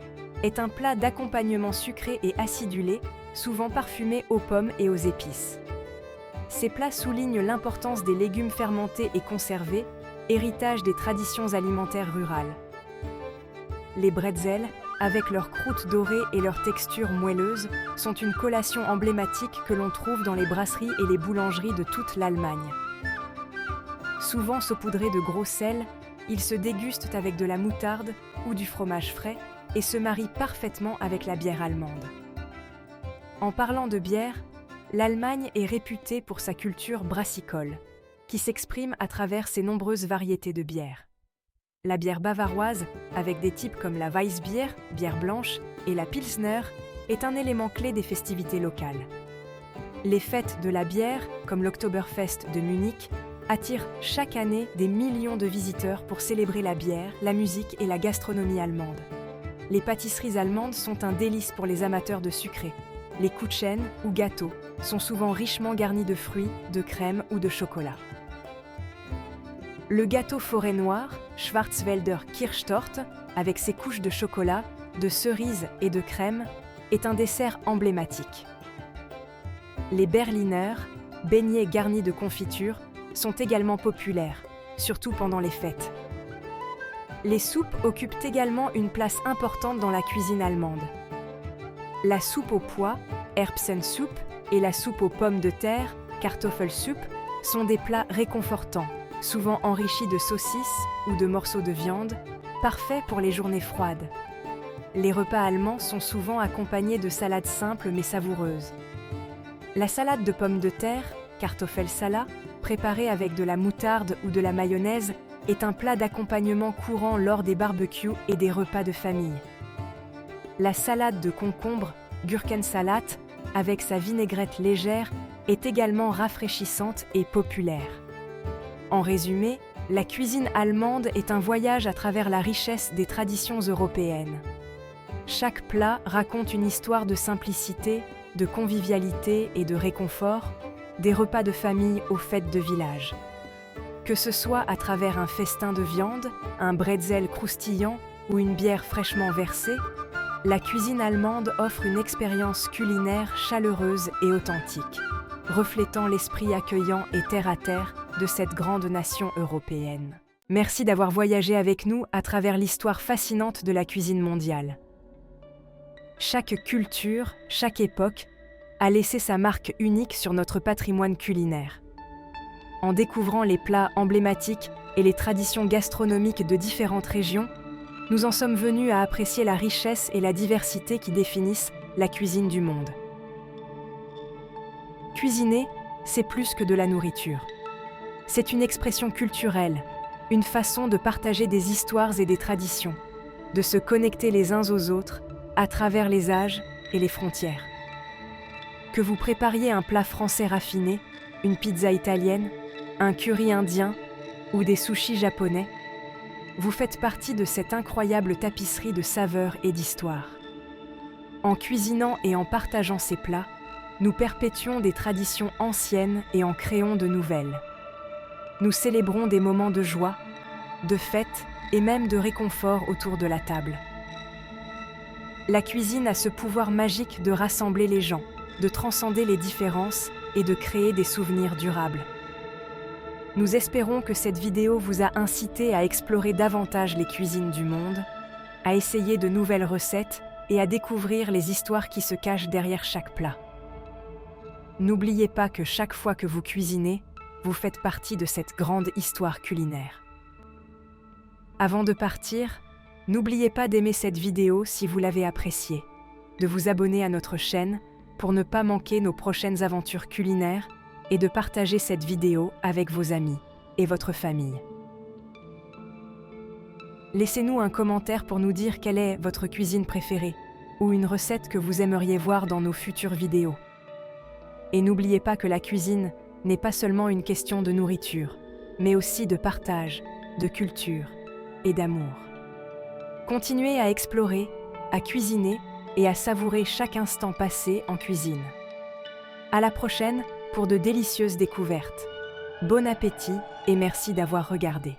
est un plat d'accompagnement sucré et acidulé, souvent parfumé aux pommes et aux épices. Ces plats soulignent l'importance des légumes fermentés et conservés, héritage des traditions alimentaires rurales. Les bretzels, avec leur croûte dorée et leur texture moelleuse, sont une collation emblématique que l'on trouve dans les brasseries et les boulangeries de toute l'Allemagne. Souvent saupoudrés de gros sel, ils se dégustent avec de la moutarde ou du fromage frais et se marient parfaitement avec la bière allemande. En parlant de bière, l'Allemagne est réputée pour sa culture brassicole, qui s'exprime à travers ses nombreuses variétés de bières. La bière bavaroise, avec des types comme la Weissbier, bière blanche, et la Pilsner, est un élément clé des festivités locales. Les fêtes de la bière, comme l'Oktoberfest de Munich, attirent chaque année des millions de visiteurs pour célébrer la bière, la musique et la gastronomie allemande. Les pâtisseries allemandes sont un délice pour les amateurs de sucré. Les Kuchen, ou gâteaux, sont souvent richement garnis de fruits, de crème ou de chocolat. Le gâteau forêt noire, Schwarzwälder Kirschtorte, avec ses couches de chocolat, de cerises et de crème, est un dessert emblématique. Les Berliner, beignets garnis de confiture, sont également populaires, surtout pendant les fêtes. Les soupes occupent également une place importante dans la cuisine allemande. La soupe aux pois, Erbsensuppe, et la soupe aux pommes de terre, Kartoffelsuppe, sont des plats réconfortants, souvent enrichis de saucisses ou de morceaux de viande, parfaits pour les journées froides. Les repas allemands sont souvent accompagnés de salades simples mais savoureuses. La salade de pommes de terre, Kartoffelsalat, préparée avec de la moutarde ou de la mayonnaise, est un plat d'accompagnement courant lors des barbecues et des repas de famille. La salade de concombre, Gurkensalat, avec sa vinaigrette légère, est également rafraîchissante et populaire. En résumé, la cuisine allemande est un voyage à travers la richesse des traditions européennes. Chaque plat raconte une histoire de simplicité, de convivialité et de réconfort, des repas de famille aux fêtes de village. Que ce soit à travers un festin de viande, un bretzel croustillant ou une bière fraîchement versée, La cuisine allemande offre une expérience culinaire chaleureuse et authentique, reflétant l'esprit accueillant et terre-à-terre de cette grande nation européenne. Merci d'avoir voyagé avec nous à travers l'histoire fascinante de la cuisine mondiale. Chaque culture, chaque époque, a laissé sa marque unique sur notre patrimoine culinaire. En découvrant les plats emblématiques et les traditions gastronomiques de différentes régions, nous en sommes venus à apprécier la richesse et la diversité qui définissent la cuisine du monde. Cuisiner, c'est plus que de la nourriture. C'est une expression culturelle, une façon de partager des histoires et des traditions, de se connecter les uns aux autres à travers les âges et les frontières. Que vous prépariez un plat français raffiné, une pizza italienne, un curry indien ou des sushis japonais, vous faites partie de cette incroyable tapisserie de saveurs et d'histoires. En cuisinant et en partageant ces plats, nous perpétuons des traditions anciennes et en créons de nouvelles. Nous célébrons des moments de joie, de fête et même de réconfort autour de la table. La cuisine a ce pouvoir magique de rassembler les gens, de transcender les différences et de créer des souvenirs durables. Nous espérons que cette vidéo vous a incité à explorer davantage les cuisines du monde, à essayer de nouvelles recettes et à découvrir les histoires qui se cachent derrière chaque plat. N'oubliez pas que chaque fois que vous cuisinez, vous faites partie de cette grande histoire culinaire. Avant de partir, n'oubliez pas d'aimer cette vidéo si vous l'avez appréciée, de vous abonner à notre chaîne pour ne pas manquer nos prochaines aventures culinaires et de partager cette vidéo avec vos amis et votre famille. Laissez-nous un commentaire pour nous dire quelle est votre cuisine préférée ou une recette que vous aimeriez voir dans nos futures vidéos. Et n'oubliez pas que la cuisine n'est pas seulement une question de nourriture, mais aussi de partage, de culture et d'amour. Continuez à explorer, à cuisiner et à savourer chaque instant passé en cuisine. À la prochaine pour de délicieuses découvertes. Bon appétit et merci d'avoir regardé.